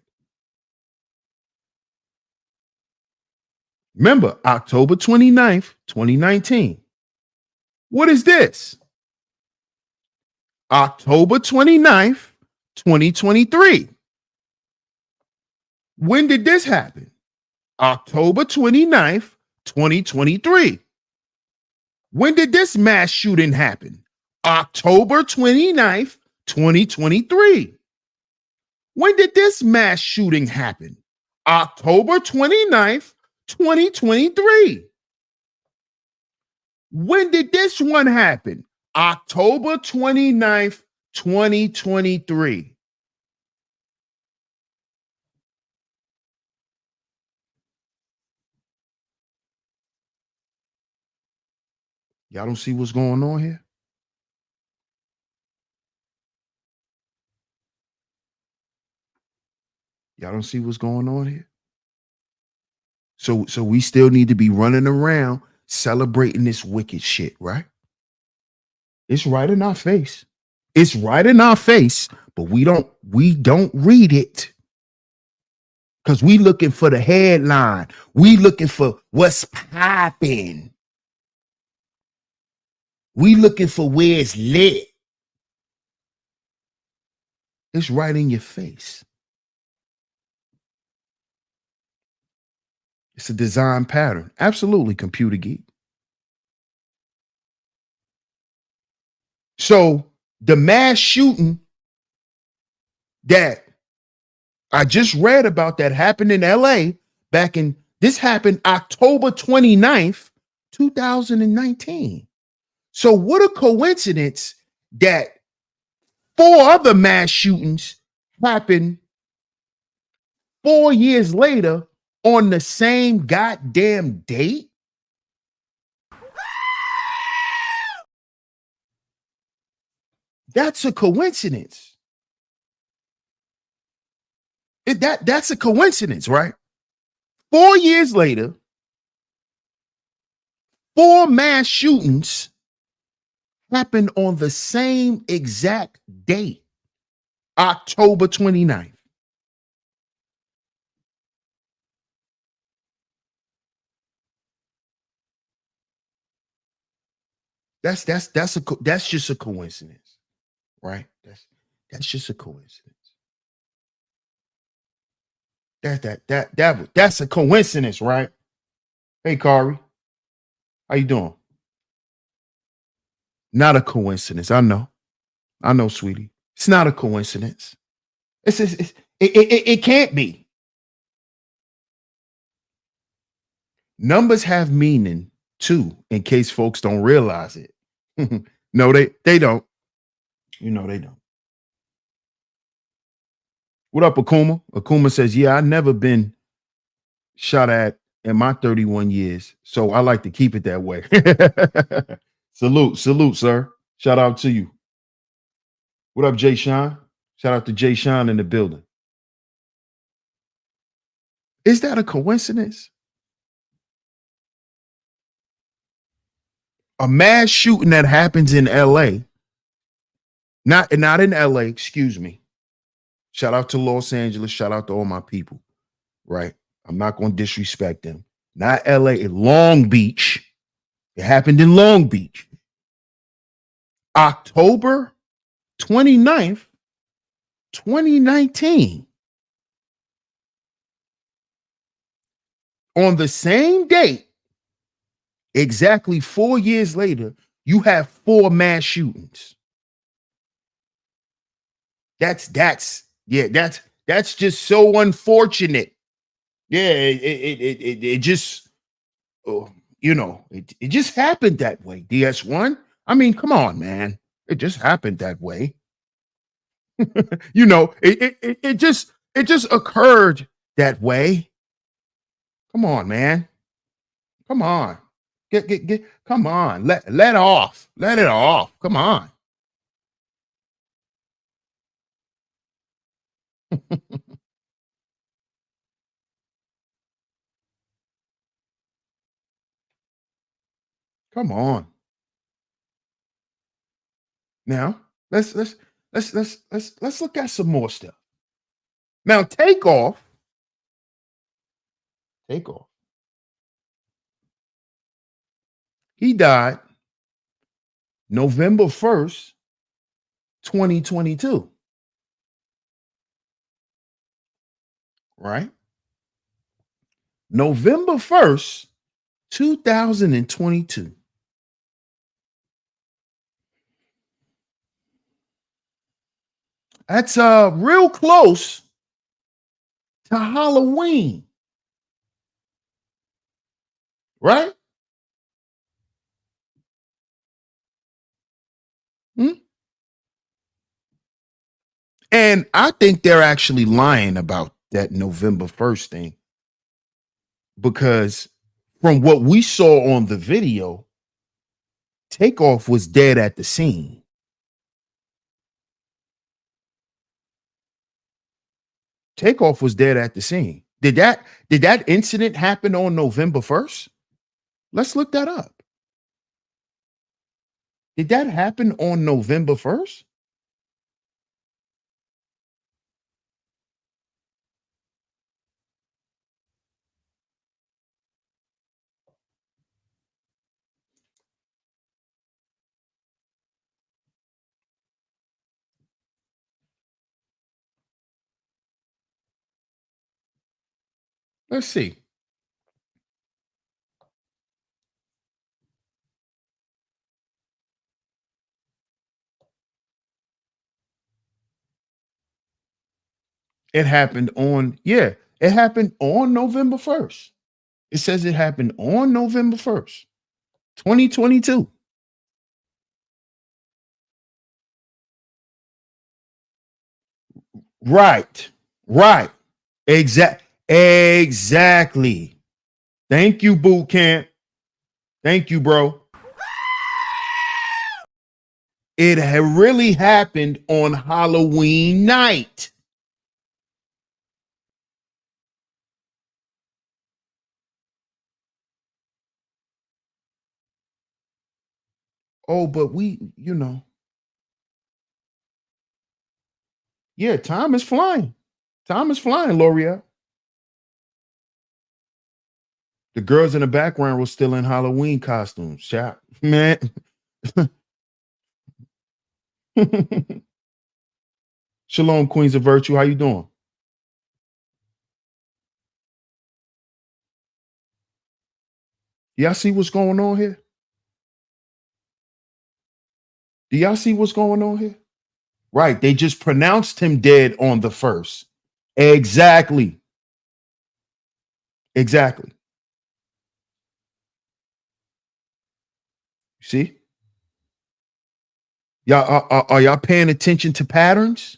Remember, October 29th, 2019. What is this? October 29th, 2023. When did this happen? October 29th, 2023. When did this mass shooting happen? October 29th, 2023. When did this mass shooting happen? October 29th, 2023. When did this one happen? October 29th, 2023. Y'all don't see what's going on here? Y'all don't see what's going on here? So we still need to be running around celebrating this wicked shit, right? It's right in our face. It's right in our face, but we don't read it. Because we looking for the headline. We looking for what's popping. We looking for where it's lit. It's right in your face. It's a design pattern. Absolutely, computer geek. So the mass shooting that I just read about that happened in LA this happened October 29th, 2019. So what a coincidence that 4 other mass shootings happened 4 years later on the same goddamn date. That's a coincidence. That's a coincidence, right? 4 years later, 4 mass shootings happened on the same exact date, October 29th. That's just a coincidence, right? That's just a coincidence. That's a coincidence, right? Hey, Kari, how you doing? Not a coincidence. I know, sweetie. It's not a coincidence. It can't be. Numbers have meaning too, in case folks don't realize it. No, they don't. You know they don't. What up, Akuma? Akuma says, yeah, I never been shot at in my 31 years, so I like to keep it that way. Salute, sir. Shout out to you. What up, Jay Sean? Shout out to Jay Sean in the building. Is that a coincidence? A mass shooting that happens in LA, not in LA, excuse me. Shout out to Los Angeles. Shout out to all my people, right? I'm not going to disrespect them. Not LA, Long Beach. It happened in Long Beach. October 29th, 2019. On the same date, exactly 4 years later, you have 4 mass shootings. That's just so unfortunate. Yeah, it just, it just happened that way. DS1. I mean, come on, man. It just happened that way. It just occurred that way. Come on, man. Come on. Come on. Let off. Let it off. Come on. Come on. Now, let's look at some more stuff. Now, Takeoff. He died November 1st, 2022. Right? November 1st, 2022. That's real close to Halloween. Right? And I think they're actually lying about that November 1st thing, because from what we saw on the video, Takeoff was dead at the scene. Takeoff was dead at the scene. Did that incident happen on November 1st? Let's look that up. Did that happen on November 1st? Let's see. It happened on, it happened on November 1st. It says it happened on November 1st, 2022. Right. Right. Exactly. Thank you, boot camp. Thank you, bro. It had really happened on Halloween night. Oh, but time is flying. Time is flying, L'Oreal. The girls in the background were still in Halloween costumes. Chap, man. Shalom, Queens of Virtue. How you doing? Y'all see what's going on here? Do y'all see what's going on here? Right. They just pronounced him dead on the 1st. Exactly. Exactly. See? Y'all are y'all paying attention to patterns?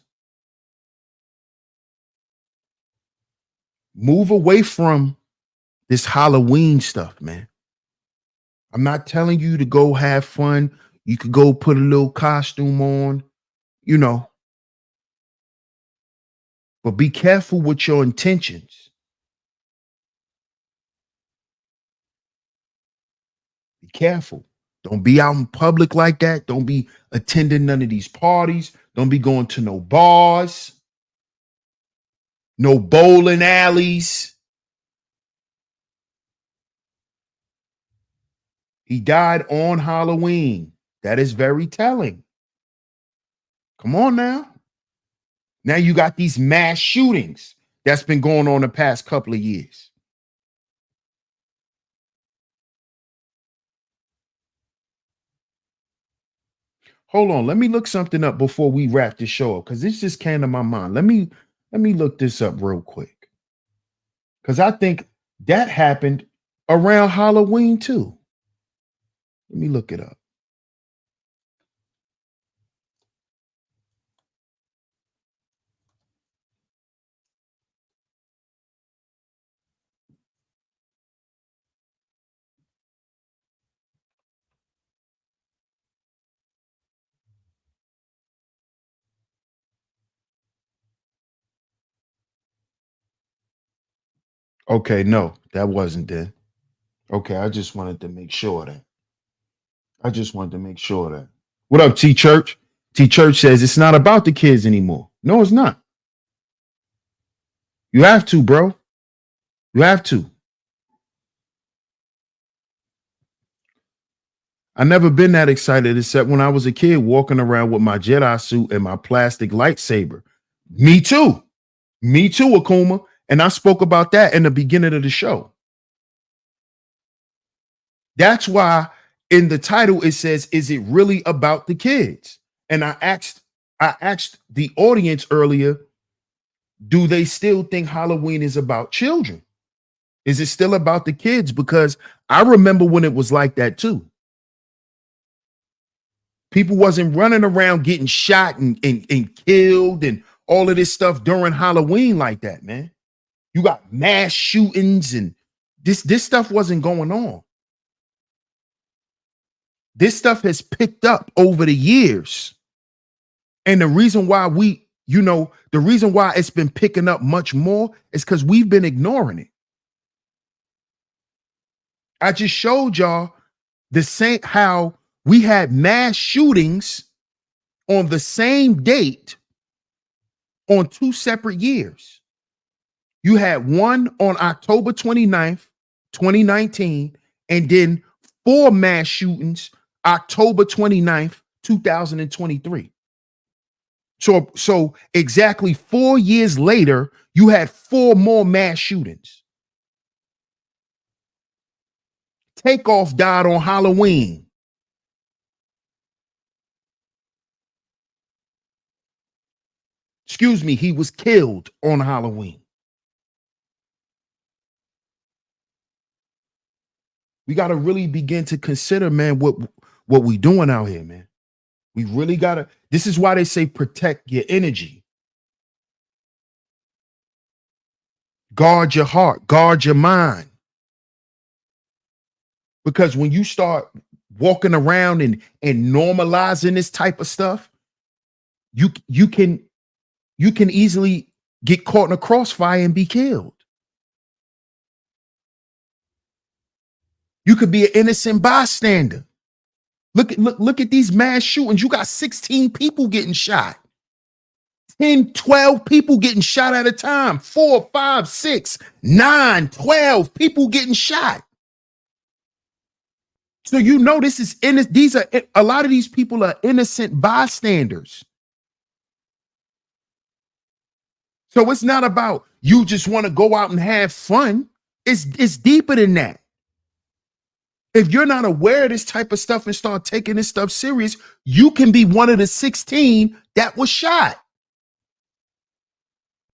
Move away from this Halloween stuff, man. I'm not telling you to go have fun. You could go put a little costume on, but be careful with your intentions. Be careful. Don't be out in public like that. Don't be attending none of these parties. Don't be going to no bars, no bowling alleys. He died on Halloween. That is very telling. Come on now. Now you got these mass shootings that's been going on the past couple of years. Hold on, let me look something up before we wrap this show up, because this just came to my mind. Let me look this up real quick, because I think that happened around Halloween too. Let me look it up. Okay, no, that wasn't then. Okay, I just wanted to make sure that. What up, T Church? T Church says it's not about the kids anymore. No, it's not. You have to, bro. You have to. I never been that excited except when I was a kid walking around with my Jedi suit and my plastic lightsaber. Me too. Me too, Akuma. And I spoke about that in the beginning of the show. That's why in the title it says, is it really about the kids? And I asked the audience earlier, do they still think Halloween is about children? Is it still about the kids? Because I remember when it was like that too. People wasn't running around getting shot and killed and all of this stuff during Halloween like that, man. You got mass shootings and this stuff wasn't going on. This stuff has picked up over the years. And the reason why the reason why it's been picking up much more is because we've been ignoring it. I just showed y'all the same how we had mass shootings on the same date on 2 separate years. You had one on October 29th, 2019, and then 4 mass shootings October 29th, 2023. So exactly 4 years later, you had 4 more mass shootings. Takeoff died on Halloween. Excuse me, he was killed on Halloween. We got to really begin to consider, man, what we doing out here, man. We really got to. This is why they say protect your energy. Guard your heart, guard your mind. Because when you start walking around and normalizing this type of stuff, you can easily get caught in a crossfire and be killed. You could be an innocent bystander. Look at these mass shootings. You got 16 people getting shot. 10, 12 people getting shot at a time. 4, 5, 6, 9, 12 people getting shot. So you know this is innocent. These are a lot of these people are innocent bystanders. So it's not about you just want to go out and have fun. It's deeper than that. If you're not aware of this type of stuff and start taking this stuff serious, you can be one of the 16 that was shot.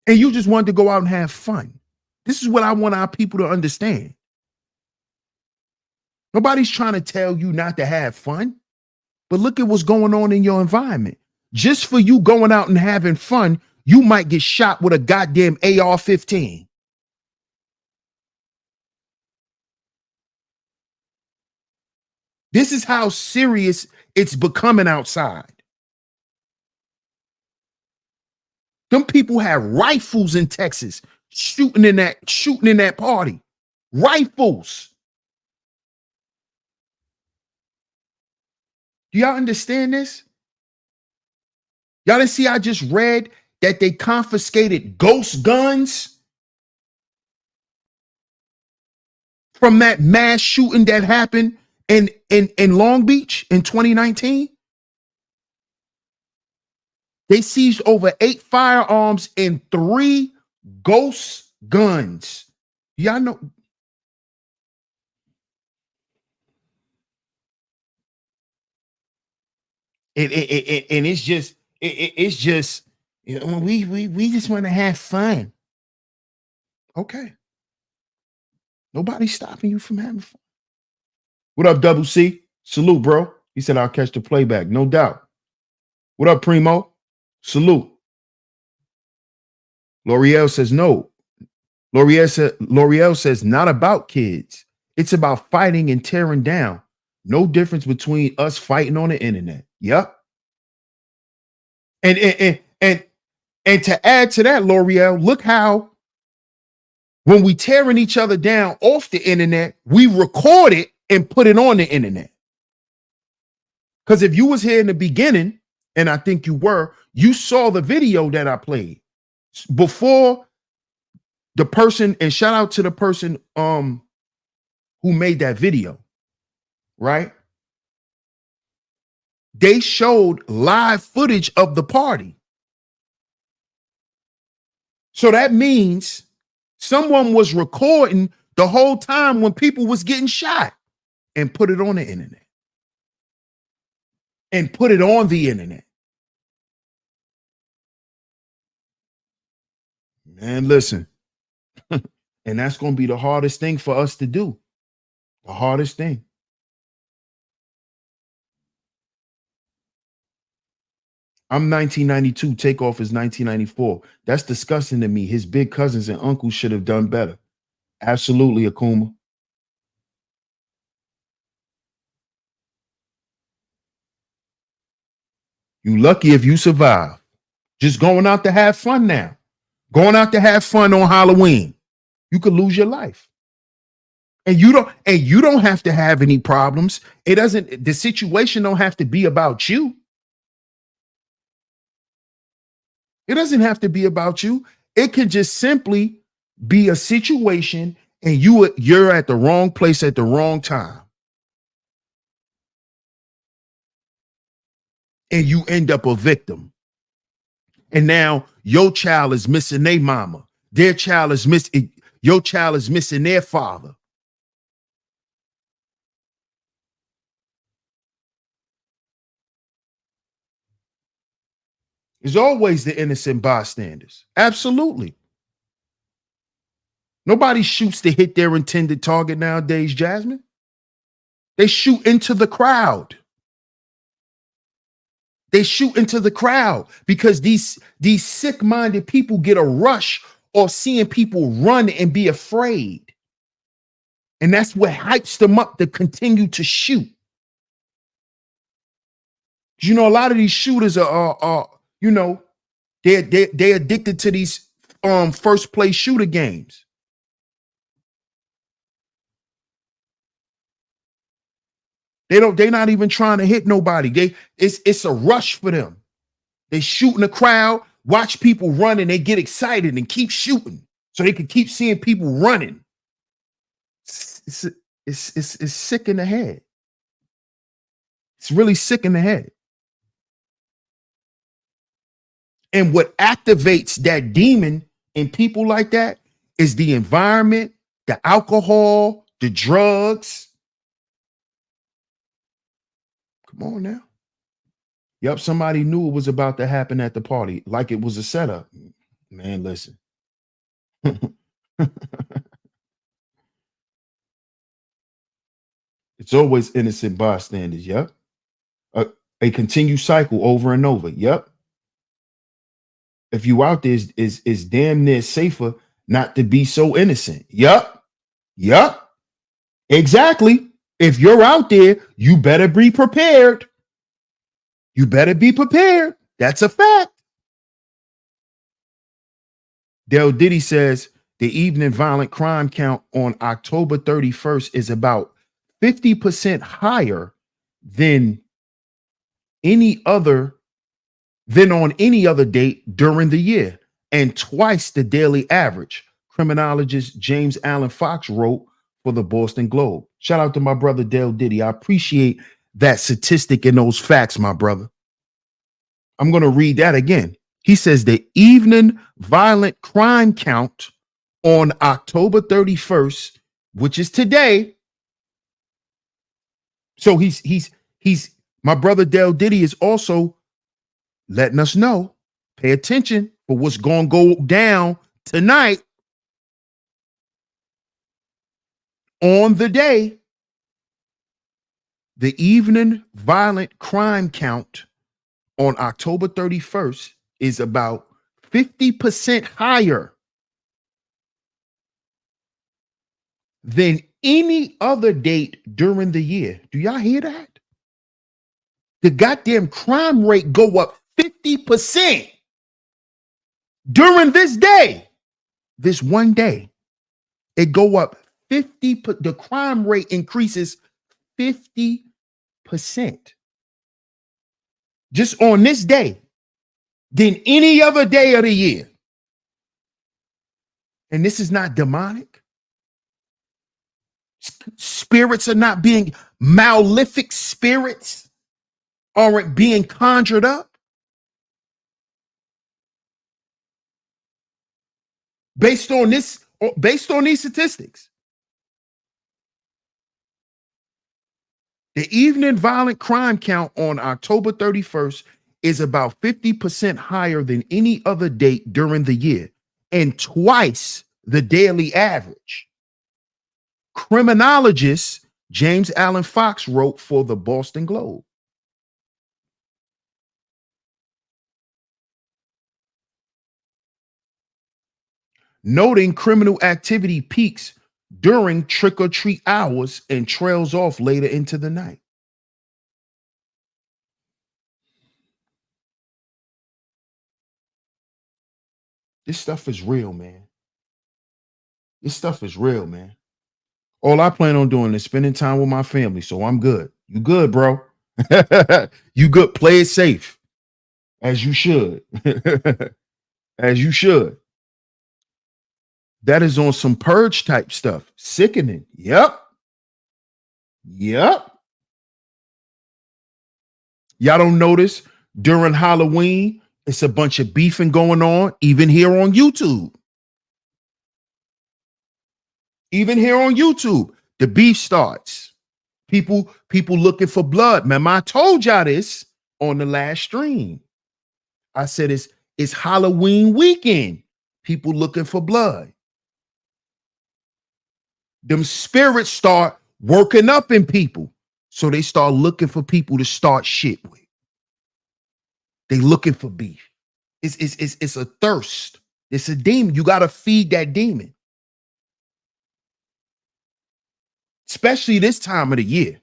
And you just wanted to go out and have fun. This is what I want our people to understand. Nobody's trying to tell you not to have fun, but look at what's going on in your environment. Just for you going out and having fun, you might get shot with a goddamn AR-15. This is how serious it's becoming outside. Them people have rifles in Texas shooting in that party. Rifles. Do y'all understand this? Y'all didn't see I just read that they confiscated ghost guns from that mass shooting that happened in Long Beach in 2019? They seized over 8 firearms and 3 ghost guns. Y'all know. And it's just, you know, we just want to have fun. Okay. Nobody's stopping you from having fun. What up, Double C? Salute, bro. He said, I'll catch the playback. No doubt. What up, Primo? Salute. L'Oreal says no. L'Oreal says not about kids. It's about fighting and tearing down. No difference between us fighting on the internet. Yep. And to add to that, L'Oreal, look how when we tearing each other down off the internet, we record it and put it on the internet. Because if you was here in the beginning, and I think you were, you saw the video that I played before the person, and shout out to the person who made that video, right? They showed live footage of the party. So that means someone was recording the whole time when people was getting shot and put it on the internet. And put it on the internet. Man, listen. And that's going to be the hardest thing for us to do. The hardest thing. I'm 1992. Takeoff is 1994. That's disgusting to me. His big cousins and uncles should have done better. Absolutely, Akuma. You lucky if you survive. Just going out to have fun now. Going out to have fun on Halloween. You could lose your life. And you don't have to have any problems. The situation don't have to be about you. It doesn't have to be about you. It can just simply be a situation and you're at the wrong place at the wrong time. And you end up a victim. And now your child is missing their mama. Your child is missing their father. There's always the innocent bystanders. Absolutely. Nobody shoots to hit their intended target nowadays, Jasmine. They shoot into the crowd. They shoot into the crowd because these sick-minded people get a rush or seeing people run and be afraid. And that's what hypes them up to continue to shoot. You know, a lot of these shooters are you know, they're addicted to these first place shooter games. They're not even trying to hit nobody. It's a rush for them. They shoot in the crowd, watch people run, and they get excited and keep shooting so they can keep seeing people running. It's sick in the head. It's really sick in the head. And what activates that demon in people like that is the environment, the alcohol, the drugs. Come on now. Yep, somebody knew it was about to happen at the party, like it was a setup. Man, listen. It's always innocent bystanders. Yep. A continued cycle over and over. Yep. If you out there, is damn near safer not to be so innocent. Yep. Yep. Exactly. If you're out there, you better be prepared. You better be prepared. That's a fact. Del Diddy says the evening violent crime count on October 31st is about 50% higher than on any other date during the year, and twice the daily average, criminologist James Allen Fox wrote for the Boston Globe. Shout out to my brother Del Diddy. I appreciate that statistic and those facts, my brother. I'm going to read that again. He says the evening violent crime count on October 31st, which is today. So he's my brother Del Diddy is also letting us know, pay attention for what's going to go down tonight. On the day, the evening violent crime count on October 31st is about 50% higher than any other date during the year. Do y'all hear that? The goddamn crime rate go up 50% during this day. This one day, it go up 50. The crime rate increases 50% just on this day than any other day of the year. And this is not demonic. Spirits are not being malefic spirits aren't being conjured up. Based on these statistics. The evening violent crime count on October 31st is about 50% higher than any other date during the year and twice the daily average. Criminologist James Allen Fox wrote for the Boston Globe. Noting criminal activity peaks during trick-or-treat hours and trails off later into the night. This stuff is real, man. This stuff is real, man. All I plan on doing is spending time with my family, so I'm good. You good, bro? You good. Play it safe, as you should. As you should. That is on some purge type stuff. Sickening. Yep. Y'all don't notice during Halloween, it's a bunch of beefing going on, even here on YouTube. Even here on YouTube, the beef starts. People looking for blood. Remember, I told y'all this on the last stream. I said it's Halloween weekend. People looking for blood. Them spirits start working up in people. So they start looking for people to start shit with. They looking for beef. It's a thirst. It's a demon. You got to feed that demon. Especially this time of the year.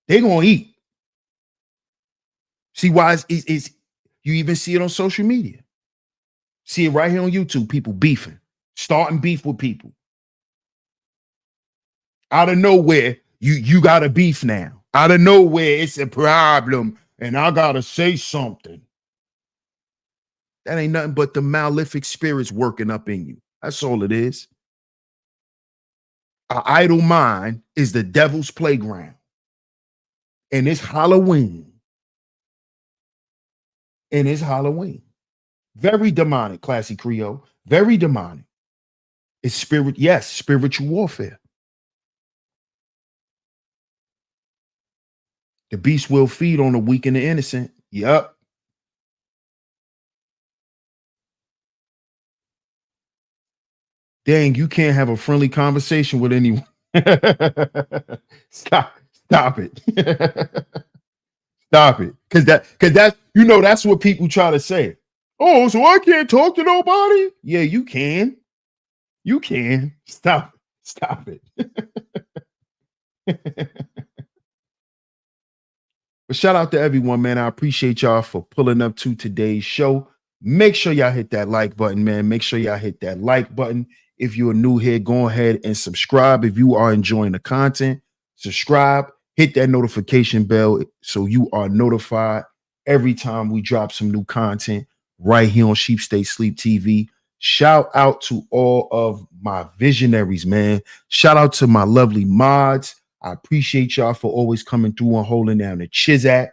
They're going to eat. See why it's you even see it on social media. See it right here on YouTube, people beefing, starting beef with people. Out of nowhere, you got a beef now. Out of nowhere, it's a problem, and I got to say something. That ain't nothing but the malefic spirits working up in you. That's all it is. An idle mind is the devil's playground. And it's Halloween. And it's Halloween. Very demonic, Classy Creole. Very demonic. It's spiritual warfare. The beast will feed on the weak and the innocent. Yup. Dang, you can't have a friendly conversation with anyone. Stop it. Stop it. Cause that, that's what people try to say. Oh, so I can't talk to nobody? Yeah, you can. You can. Stop it. But shout out to everyone, man. I appreciate y'all for pulling up to today's show. Make sure y'all hit that like button, man. Make sure y'all hit that like button. If you're new here, go ahead and subscribe. If you are enjoying the content, subscribe, hit that notification bell so you are notified every time we drop some new content right here on Sheep Stay Sleep TV. Shout out to all of my visionaries, man. Shout out to my lovely mods. I appreciate y'all for always coming through and holding down the Chizat.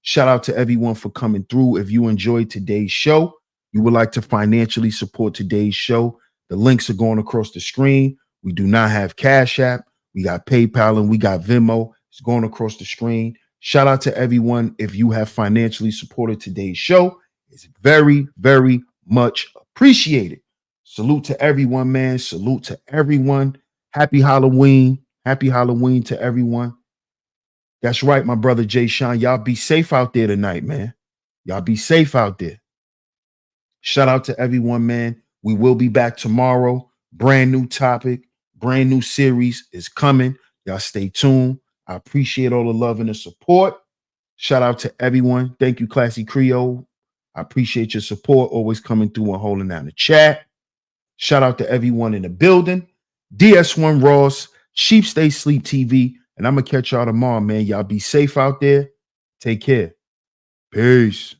Shout out to everyone for coming through. If you enjoyed today's show, you would like to financially support today's show, the links are going across the screen. We do not have Cash App. We got PayPal and we got Venmo. It's going across the screen. Shout out to everyone. If you have financially supported today's show, it's very, very much appreciated. Salute to everyone, man. Salute to everyone. Happy Halloween. Happy Halloween to everyone. That's right, my brother Jay Sean. Y'all be safe out there tonight, man. Y'all be safe out there. Shout out to everyone, man. We will be back tomorrow. Brand new topic, brand new series is coming. Y'all stay tuned. I appreciate all the love and the support. Shout out to everyone. Thank you, Classy Creole. I appreciate your support, always coming through and holding down the chat. Shout out to everyone in the building. DS1 Ross, Sheep Stay Sleep TV, and I'm going to catch y'all tomorrow, man. Y'all be safe out there. Take care. Peace.